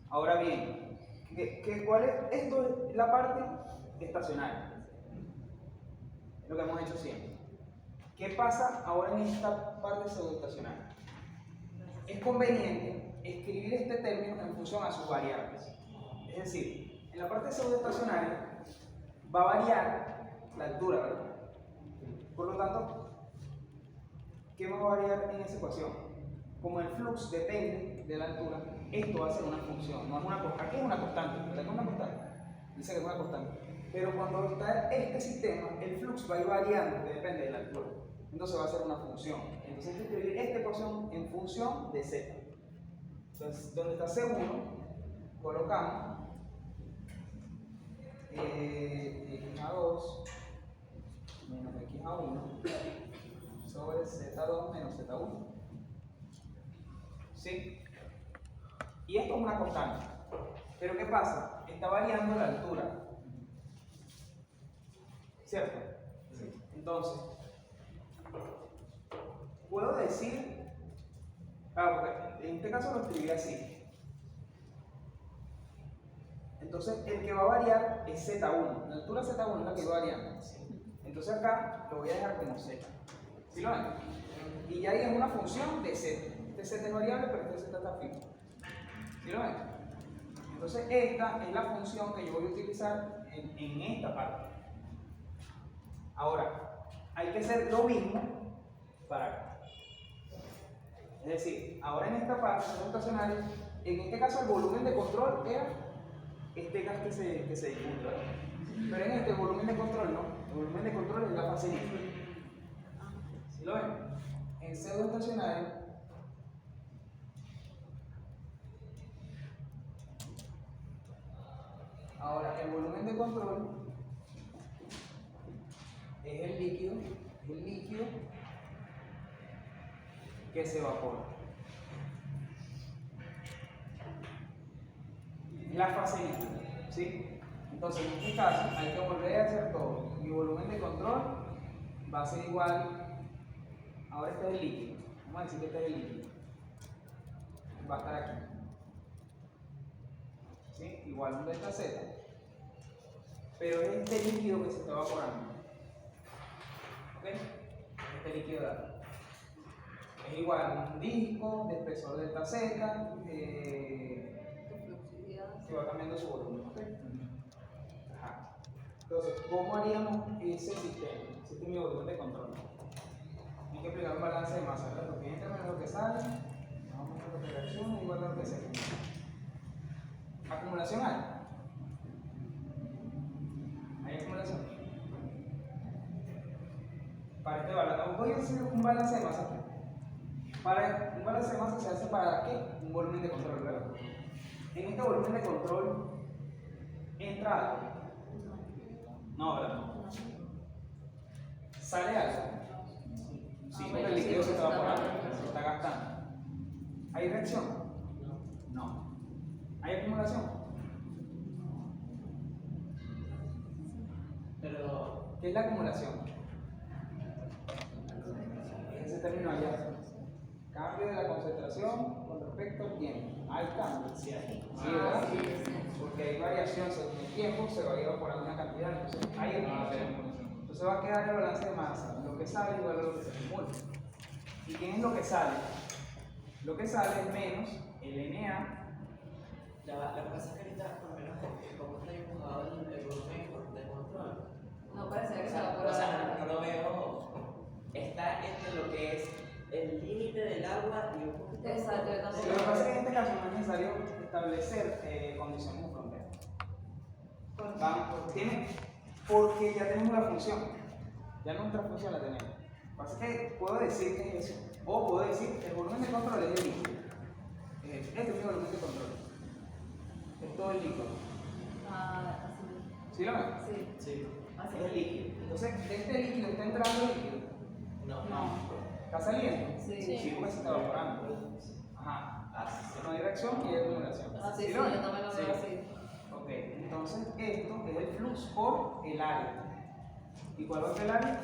Ahora bien, ¿cuál es? Esto es la parte estacionaria, es lo que hemos hecho siempre. ¿Qué pasa ahora en esta parte pseudoestacionaria? Es conveniente escribir este término en función a sus variables. Es decir, en la parte pseudoestacionaria va a variar la altura, ¿verdad? Por lo tanto, ¿qué va a variar en esa ecuación? Como el flux depende de la altura, esto va a ser una función, no es una constante. Aquí es una constante, ¿verdad que es una constante? Dice que es una constante. Pero cuando está este sistema, el flux va a ir variando, que depende de la altura. Entonces va a ser una función. Entonces hay que escribir esta ecuación en función de z. Entonces, donde está C1, colocamos x a 2 menos x a 1 sobre z2 menos z1. ¿Sí? Y esto es una constante. Pero ¿qué pasa? Está variando la altura. ¿Cierto? Sí. Entonces, puedo decir, porque en este caso lo escribí así. Entonces, el que va a variar es Z1. La altura Z1 es la que va variando. Entonces acá lo voy a dejar como Z. ¿Sí lo ven? Y ya ahí es una función de Z. Este Z es variable, pero este Z está fijo. ¿Sí lo ven? Entonces esta es la función que yo voy a utilizar en esta parte. Ahora, hay que hacer lo mismo para acá. Es decir, ahora en esta parte estacionaria, en este caso el volumen de control era este gas que se difunde. Pero en este volumen de control no. El volumen de control es la fase líquida. ¿Sí lo ven? En pseudoestacionario, ahora el volumen de control es el líquido que se evapora. La fase líquida, ¿sí? Entonces en este caso hay que volver a hacer todo. Mi volumen de control va a ser igual, ahora este es el líquido, vamos a decir que este es el líquido, va a estar aquí, ¿sí? Igual donde está Z, pero es este líquido que se está evaporando. ¿Ok? Este líquido de agua. Es igual un disco de espesor delta Z que va cambiando su volumen. ¿Ok? Ajá. Entonces, ¿cómo haríamos ese sistema? Ese es mi volumen de control. Hay que aplicar un balance de masa, ¿verdad? Lo que entra menos lo que sale, vamos a lo que reacciona igual a lo que se genera. ¿Acumulación hay? ¿Hay acumulación? Para este balance, voy a hacer un balance de masa. Para un balance de masa se hace para ¿qué? Un volumen de control, ¿verdad? En este volumen de control entra algo. No, ¿verdad? ¿Sale algo? Sí, porque el líquido se está evaporando, se está gastando. ¿Hay reacción? No. ¿Hay acumulación? Pero, ¿Qué es la acumulación? Ese término allá. Cambio de la concentración con respecto al tiempo. Hay cambio. Sí, ¿verdad? Porque hay variación según el tiempo, se va a ir evaporando una cantidad, entonces hay acumulación. Entonces va a quedar el balance de masa. Lo que sale igual a lo que se acumula. ¿Y quién es lo que sale? Lo que sale es menos el NA. la pasa es que ahorita, por lo menos, como está dibujado el volumen de control. No parece que O se sea, evapora. no lo veo. Está entre lo que es el límite del agua y un poquito. Exacto, yo tampoco. Lo que pasa es que en este caso no es necesario establecer condiciones de frontera. Porque ya tenemos la función. Ya nuestra función la tenemos. Lo que pasa es que puedo decir que es eso. O puedo decir que el volumen de control es el líquido. Este es mi volumen de control. Es todo el líquido. Ah, así. ¿Sí lo ven? Sí. Sí. Así. Es el líquido. Entonces, de este líquido está entrando líquido. No. ¿Está saliendo? Sí. Sí, porque se está evaporando. Ajá. No hay reacción y hay acumulación. Así, sí, ¿Sí yo lo ven? también lo veo así. Ok, entonces esto es el flux por el área. ¿Y cuál va a ser el área?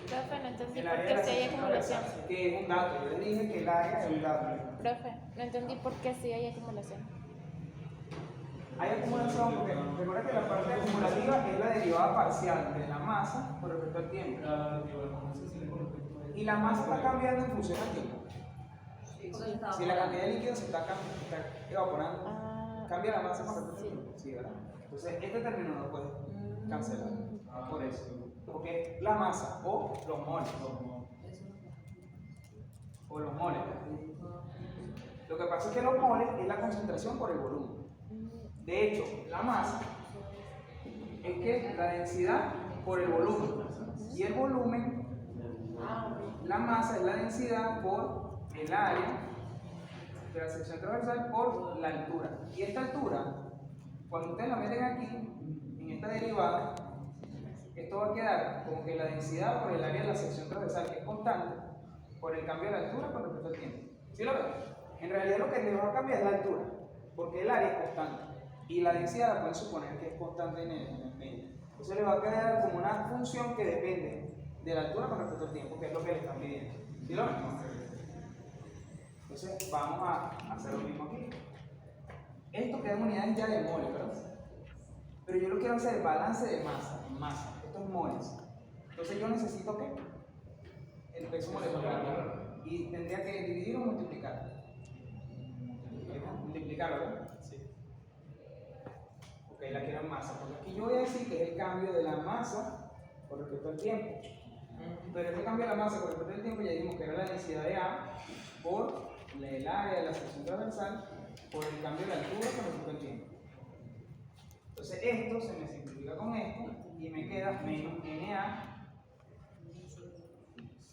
Profe, no entendí El por área de qué la si hay sección acumulación. transversal, que es un dato. Yo les dije que el área es un dato. Profe, no entendí por qué si hay acumulación. Hay acumulación porque recuerda que la parte acumulativa es la derivada parcial de la masa con respecto al tiempo. Y la masa está cambiando en función al tiempo. Porque se estaba Si la cantidad de líquido se está evaporando, Ah, cambia la masa con respecto al sí. tiempo. Sí, ¿verdad? Entonces, este término no lo puedes cancelar. Por eso. Porque la masa o los moles. O los moles. Lo que pasa es que los moles es la concentración por el volumen. De hecho, la masa es que la densidad por el volumen. Y el volumen, la masa es la densidad por el área de la sección transversal por la altura. Y esta altura, cuando ustedes la meten aquí, en esta derivada, esto va a quedar como que la densidad por el área de la sección transversal, que es constante, por el cambio de la altura con respecto al tiempo. ¿Sí lo ven? En realidad lo que le va a cambiar es la altura, porque el área es constante. Y la densidad la pueden suponer que es constante en el medio. Entonces le va a quedar como una función que depende de la altura con respecto al tiempo, que es lo que le están pidiendo. ¿Sí lo ven? Entonces vamos a hacer lo mismo aquí. Esto queda en unidades ya de moles, ¿verdad? Pero yo lo quiero hacer balance de masa, en masa. Esto es moles. Entonces yo necesito ¿qué? El peso molecular. Y tendría que dividir o multiplicar. Multiplicarlo, ¿verdad? Sí. Ok, la quiero en masa. Porque aquí yo voy a decir que es el cambio de la masa con respecto al tiempo. Pero este cambio de la masa con respecto al tiempo ya dijimos que era la densidad de A por el área de la sección transversal por el cambio de la altura con respecto al tiempo. Entonces esto se me simplifica con esto y me queda menos Na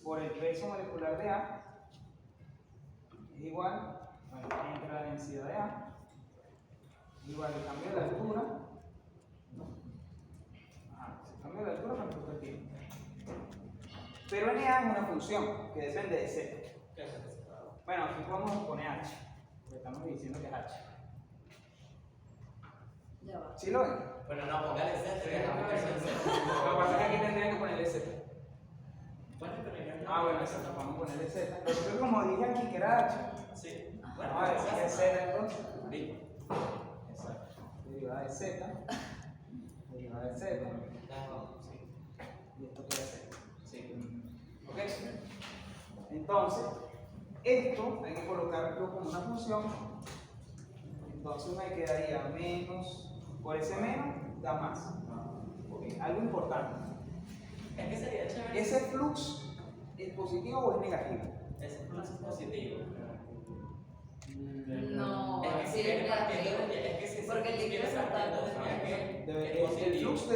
por el peso molecular de A es igual entre la densidad de A igual el cambio de la altura. El cambio de la altura con respecto al tiempo. Pero Na es una función que depende de Z. Bueno, aquí podemos poner H, porque estamos diciendo que es H. Ya va. ¿Sí lo ven? Bueno, no, póngale Z, dejamos que sea Z. Lo que pasa es que aquí tendrían que ponerle Z. Bueno, pero ya no. Ah, bueno, exacto, vamos a ponerle Z. Pero yo como dije aquí que era H, Sí. vamos a decir que es Z entonces. Listo. Exacto. Derivada de Z va a haber Z. Sí. Y esto queda Z. Sí. ¿Ok? Entonces, esto hay que colocarlo como una función. Entonces me quedaría menos, por ese menos da más. Ok, algo importante. Es que sería chévere. ¿Ese flux es positivo o es negativo? Ese plus es positivo. No, Es que sí si viene es partiendo negativo. de, es que si Porque el viene líquido está partiendo de dando que es El positivo. flux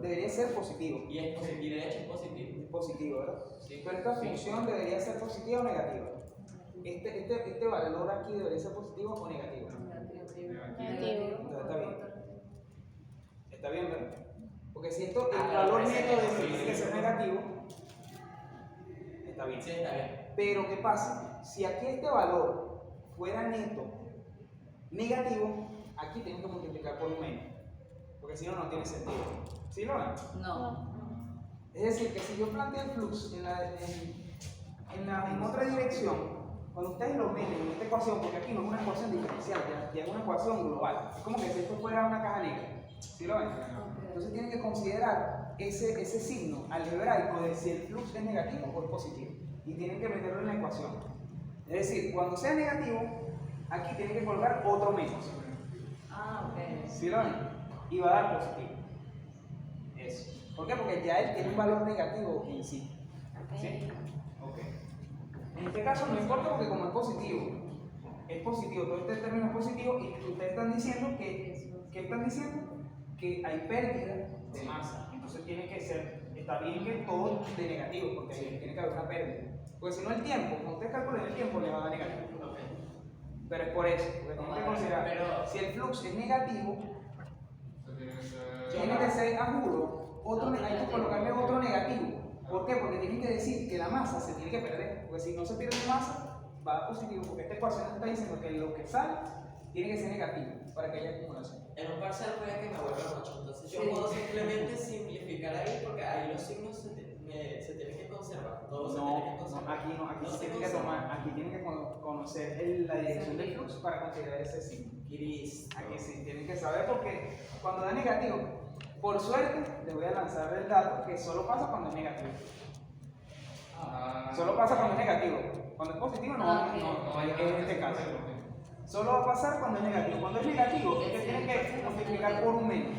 debería ser positivo. Y es positivo, de hecho es positivo. Es positivo, ¿verdad? Sí. Pero esta función debería ser positiva o negativa. Este valor aquí debería ser positivo o negativo. Negativo. Entonces está bien. Está bien, ¿verdad? Porque si esto, el Ah, valor sí, neto de esto sí, tiene sí, que ser sí. negativo, está bien. Sí, está bien. Pero ¿qué pasa? Si aquí este valor fuera neto negativo, aquí tengo que multiplicar por un menos. Porque si no, no tiene sentido. ¿Sí lo ven? No. Es decir, que si yo planteo el flux en otra dirección, cuando ustedes lo meten en esta ecuación, porque aquí no es una ecuación diferencial, ya es una ecuación global. Es como que si esto fuera una caja negra. ¿Sí lo ven? Entonces tienen que considerar ese signo algebraico de si el flux es negativo o es positivo. Y tienen que meterlo en la ecuación. Es decir, cuando sea negativo, aquí tienen que colocar otro menos. Ah, ok. ¿Sí lo ven? Y va a dar positivo. Eso. ¿Por qué? Porque ya él tiene un valor negativo en sí. ¿Sí? Ok. En este caso no importa porque como es positivo, todo este término es positivo y ustedes están diciendo ¿qué están diciendo? Que hay pérdida de masa. Entonces tiene que ser, está bien que todo de negativo, porque ahí tiene que haber una pérdida. Porque si no el tiempo, cuando ustedes calculen el tiempo, le va a dar negativo. Pero es por eso, porque tienen que considerar, Pero- si el flux es negativo, tiene que ser, a juro, hay que colocarle otro negativo. ¿Por qué? Porque tienen que decir que la masa se tiene que perder. Porque si no se pierde masa, va a positivo. Porque esta ecuación está diciendo que lo que sale tiene que ser negativo para que haya acumulación. En un parcial puede que me vuelva 8, entonces yo Sí. puedo simplemente simplificar ahí porque ahí los signos se tienen que conservar, todo se tiene que conservar. aquí no, aquí No se se tiene que conserva. tomar, aquí tienen que conocer la dirección del flux para considerar ese signo. Cristo. Aquí sí, tienen que saber porque cuando da negativo, por suerte, les voy a lanzar el dato que solo pasa cuando es negativo. Solo pasa cuando es negativo. Cuando es positivo no hay en este caso. Solo va a pasar cuando es negativo. Cuando es negativo, es que tienen que multiplicar por un menos.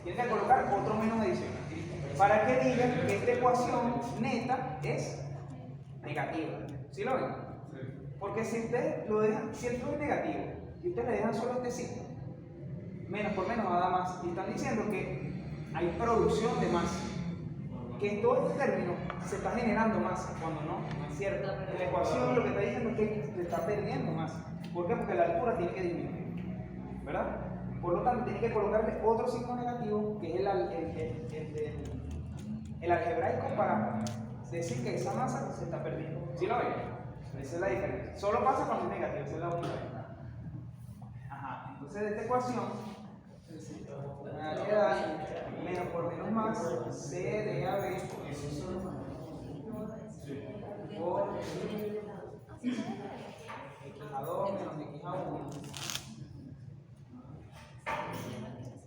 Tienen que colocar otro menos adicional. Para que digan que esta ecuación neta es negativa. ¿Sí lo ven? Porque si ustedes lo dejan, si el flux es negativo y ustedes le dejan solo este signo, menos por menos va a dar más. Y están diciendo que hay producción de masa. Que en todo este término se está generando masa, cuando no es cierto. En la ecuación lo que está diciendo es que se está perdiendo masa. ¿Por qué? Porque la altura tiene que disminuir. ¿Verdad? Por lo tanto, tiene que colocarle otro signo negativo, que es el algebraico, para decir que esa masa se está perdiendo. ¿Sí lo ven? Esa es la diferencia. Solo pasa cuando es negativo, esa es la única ventaja. Ajá, entonces de esta ecuación me va a quedar menos por menos más C de AB por X a 2 menos X a 1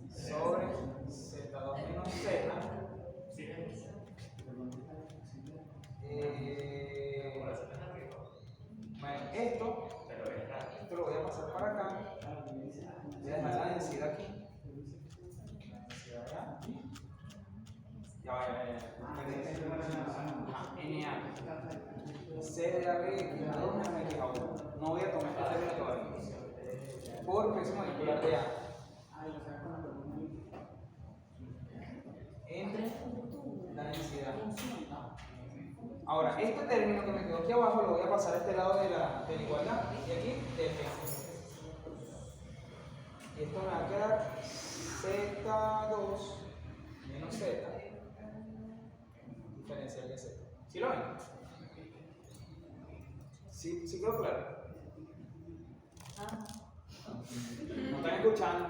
sobre Z2 menos Z. Bueno, esto lo voy a pasar para acá. Voy a dejar la densidad aquí. Ya vaya. NA. C de AB X a 2 menos X a 1. No voy a tomar este término todavía. Por peso molecular de A. Entre la densidad. Ahora, este término que me quedó aquí abajo lo voy a pasar a este lado de la igualdad. Y aquí, F. Y esto me va a quedar Z2 menos Z diferencial de Z. ¿Sí lo ven? ¿Sí quedó claro? ¿No están escuchando?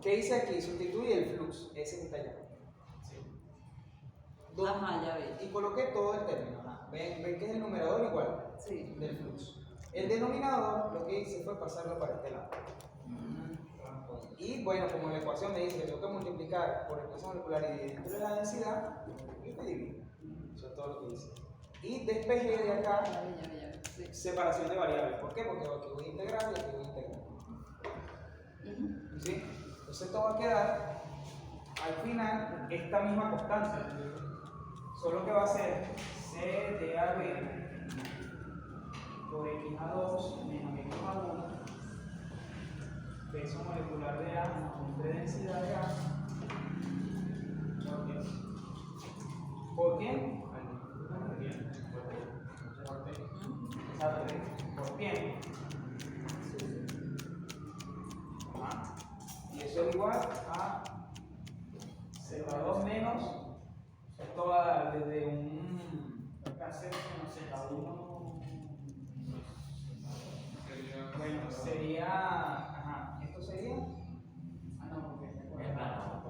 ¿Qué hice aquí? Sustituye el flux, ese que está allá. Ajá, ya ves. Y coloqué todo el término. Ajá. ¿Ven que es el numerador igual? Sí. Del flux. El denominador lo que hice fue pasarlo para este lado. Y bueno, como la ecuación me dice que tengo que multiplicar por el peso molecular y dividir entre la densidad, yo me divido. Eso es todo lo que dice. Y despejé de acá separación de variables. ¿Por qué? Porque aquí voy a integrar y aquí voy a integrar. ¿Sí? Entonces esto va a quedar al final esta misma constante. Solo que va a ser C de AB por X a 2 menos X a 1, peso molecular de A entre densidad de A, ¿por quién? Por tiempo. Y eso es igual a Z2 menos, esto va a dar desde un Z1, bueno, sería, ajá, esto sería, como no está el cuadrado,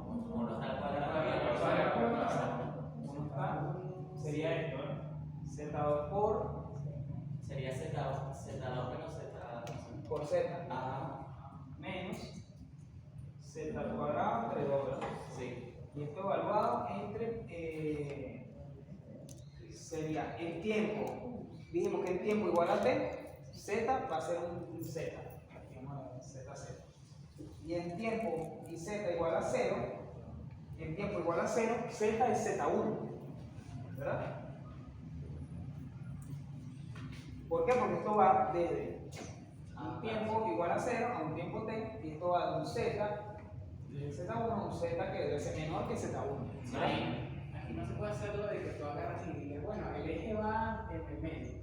uno está, sería esto, Z2 por sería Z2 menos Z. por Z, menos Z al cuadrado entre 2, ¿verdad? Sí. Y esto evaluado entre, sería el tiempo, dijimos que el tiempo igual a T, Z va a ser un Z, ZZ. Y en tiempo y Z igual a 0, en tiempo igual a 0, Z es Z1, ¿verdad? ¿Por qué? Porque esto va desde un tiempo igual a 0 a un tiempo T, y esto va de un Z, de Z1 a un Z que debe ser menor que Z1. ¿Verdad? Aquí no se puede hacerlo de que tú agarras y dices, bueno, el eje va en el medio.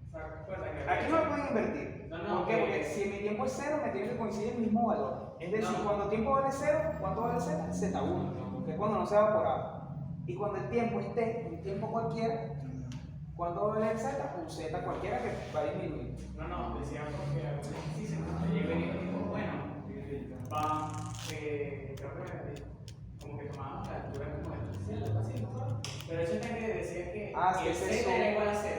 O sea, recuerda que Aquí no lo pueden invertir. No, ¿Por qué? Porque si mi tiempo es 0, me tiene que coincidir el mismo valor. Es decir, cuando el tiempo vale 0, ¿cuánto vale Z? Z1, que es cuando no se ha evaporado. Y cuando el tiempo esté, un tiempo cualquiera, ¿cuánto vale el Z? Un Z cualquiera que va a disminuir. No, decía porque algún ejercicio cuando llegué y dijo, bueno, va, creo que como que tomábamos la altura como artificial, algo así, ¿no? Pero eso es que decía que Sí, el es Z eso. era igual a 0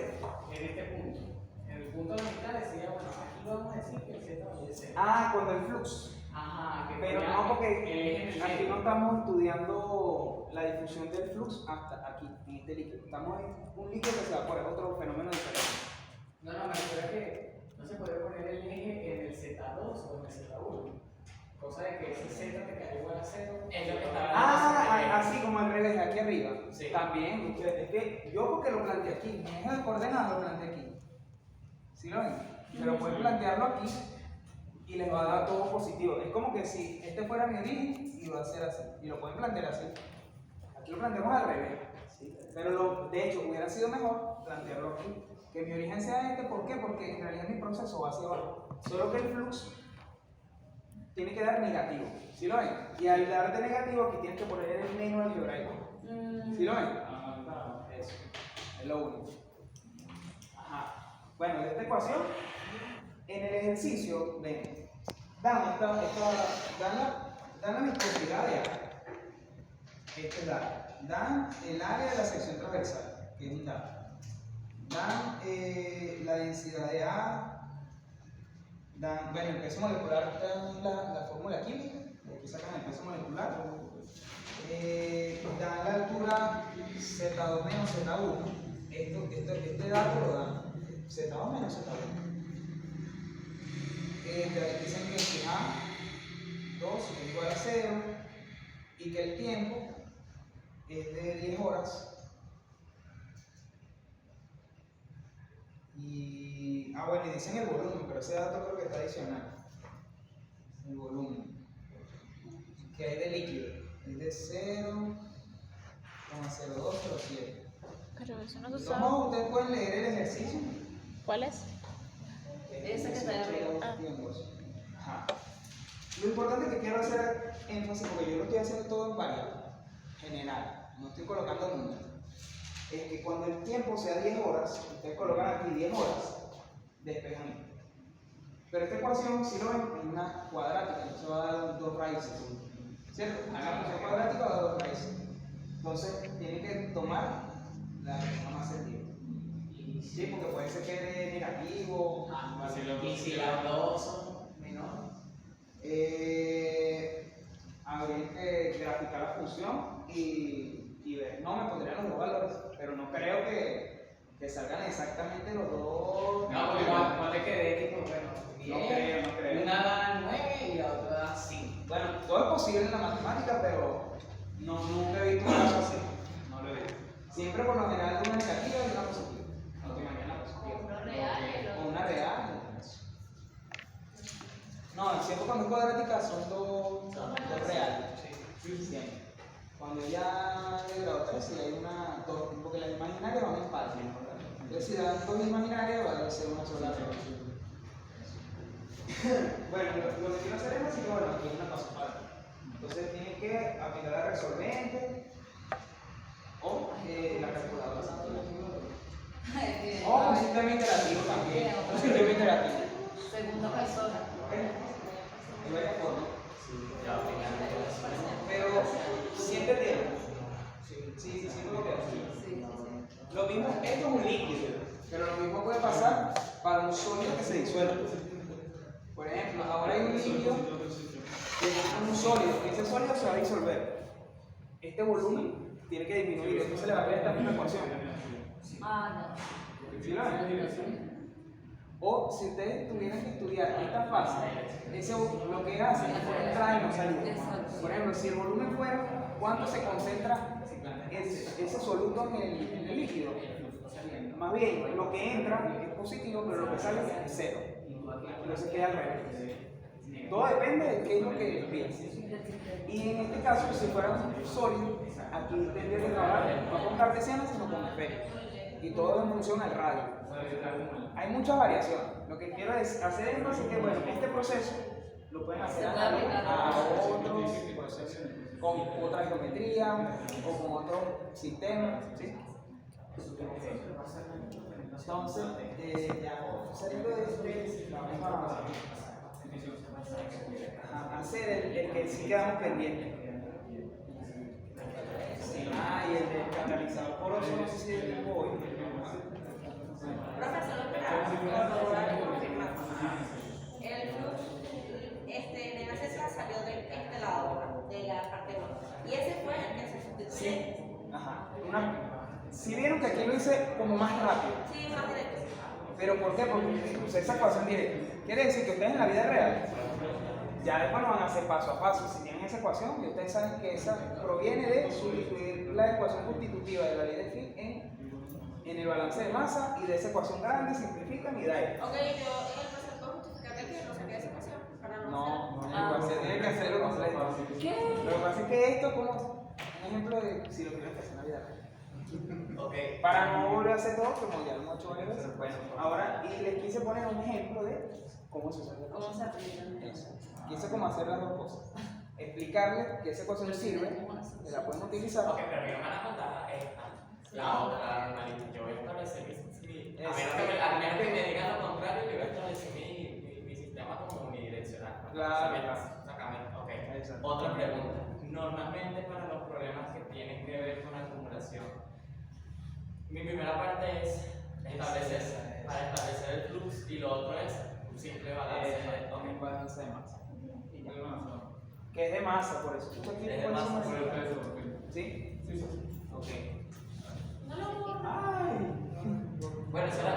en este punto. En el punto de la mitad decía, bueno, aquí vamos a decir que el Z vale 0. Cuando el flux. Ajá, que Pero ya no, porque el eje en el aquí medio. no estamos estudiando la difusión del flux hasta aquí, en este líquido. Estamos en un líquido que se evapora, es otro fenómeno diferente. No, me refiero a que no se puede poner el eje en el Z2 o en el Z1. Cosa de que ese Z te queda igual a 0. Es lo que estaba Así como al revés, aquí arriba. Sí. También, es que yo porque lo planteé aquí, mi eje de coordenadas lo planteé aquí. ¿Sí lo ven? Pero pueden plantearlo aquí y les va a dar todo positivo. Es como que si este fuera mi origen y va a ser así. Y lo pueden plantear así. Aquí lo planteamos al revés. ¿Sí? Pero de hecho hubiera sido mejor plantearlo aquí. Que mi origen sea este, ¿por qué? Porque en realidad mi proceso va hacia abajo. Solo que el flux tiene que dar negativo. ¿Sí lo ven? Y al darte negativo aquí tienes que poner el menos algebraico. ¿Sí lo ven? Eso. Es lo único. Ajá. Bueno, de esta ecuación, en el ejercicio, ven, dan la viscosidad de A. Dan el área de la sección transversal, que es un dato. Dan la densidad de A. Dan, bueno, el peso molecular, dan la fórmula química, aquí sacan el peso molecular. Dan la altura Z2 menos Z1. Este dato lo dan Z2 menos Z1. Dicen que A2 es igual a 0 y que el tiempo es de 10 horas. Y, bueno, y dicen el volumen, pero ese dato creo que está adicional. El volumen que hay de líquido es de 0,0207. Pero eso no se Entonces, sabe. ustedes pueden leer el ejercicio. ¿Cuál es? Ese que está ahí arriba. Ajá. Lo importante que quiero hacer énfasis, porque yo lo estoy haciendo todo en variable general, no estoy colocando números, es que cuando el tiempo sea 10 horas, ustedes colocan aquí 10 horas, despejan esto. Pero esta ecuación, si lo ven, es una cuadrática, entonces va a dar dos raíces, ¿cierto? Una función cuadrática va a dar dos raíces. Entonces, tienen que tomar la que tenga más sentido. Sí, porque puede ser que dé negativo. Y si las dos son menores. habría que graficar la función y ver. No, me pondrían los dos valores, pero no creo que salgan exactamente los dos. No, porque cuando te quedé, tipo, bueno, No creo. Una da 9 y la otra da 5. Bueno, todo es posible en la matemática, pero nunca he visto un caso así. No lo he visto. Siempre por lo general una negativa y una positiva. No te imaginas la positiva. O una real. No, siempre cuando es cuadrática son dos reales. Sí, siempre. Cuando ya de grado 3, si hay dos, porque las imaginarias van en par. Entonces, si dan dos imaginarias, va a ser una sola real. Bueno, lo que quiero hacer es así que, bueno, aquí hay una paso para. Entonces, tienen que aplicar la resolvente o la calculadora. O un sistema interactivo también. Un sistema interactivo. Segunda persona. De varias formas. Pero siente tiempo. Sí, lo que Lo mismo, esto es un líquido, pero lo mismo puede pasar para un sólido que se disuelve. Por ejemplo, ahora hay un líquido que es un sólido. Ese sólido se va a disolver. Este volumen tiene que disminuir, entonces le va a quedar esta misma ecuación. ¿Sí lo ven? O si ustedes tuvieran que estudiar esta fase, lo que hace es poner entrada y no salida. Por ejemplo, si el volumen fuera, ¿cuánto se concentra ese soluto en el líquido? Más bien, lo que entra es positivo, pero lo que sale es cero. Entonces queda al revés. Todo depende de qué es lo que pienses. Y en este caso, si fuera un sólido, aquí tendría que trabajar no con cartesiana, sino con esférica. Y todo en función al radio. Hay muchas variaciones. Lo que quiero es hacer énfasis que, bueno, este proceso lo pueden hacer a otros procesos, con otra geometría o con otro sistema. ¿Sí? Entonces, saliendo de este, vamos a hacer el que sí quedamos pendientes. Y el del catalizador poroso, no sé si es el mismo hoy. Profesor, para corroborar y confirmar. El flux de la cesa salió de este lado, de la parte 1. Y ese fue el que se sustituye. Sí. Ajá. Si vieron que aquí lo hice como más rápido. Sí, más directo. ¿Pero por qué? Porque usé esa ecuación directa. Quiere decir que ustedes en la vida real ya después lo van a hacer paso a paso. Si tienen esa ecuación y ustedes saben que esa proviene de sustituir la ecuación constitutiva de la ley de Fick en el balance de masa, y de esa ecuación grande simplifican y da esto. Ok, yo en el proceso puedo justificar que no saqué esa ecuación para no No, tienen que hacerlo completo. ¿Qué? Lo que pasa es que esto es como un ejemplo de si lo quieren hacer en la vida real. Ok. Para no volver a hacer todo, como ya lo hemos hecho varias veces. Bueno, ahora, y les quise poner un ejemplo de cómo se usa la ¿Cómo se aplican? eso. Quise como hacer las dos cosas. Explicarles que esa ecuación sirve, que la pueden utilizar. Ok, pero mi hermana contaba esta. La otra, yo voy a establecer a menos que me digan lo contrario, yo voy a establecer mi sistema como unidireccional. Claro. Exactamente. Ok. Exacto. Otra pregunta. Normalmente para los problemas que tienen que ver con acumulación, mi primera parte es para establecer el flux, y lo otro es un simple balance. Un balance de masa. Que es de masa, por eso. ¿Tú aquí Es de masa, por el peso. ¿Sí? Sí. Ok. No lo borro. Ay. Bueno, esa era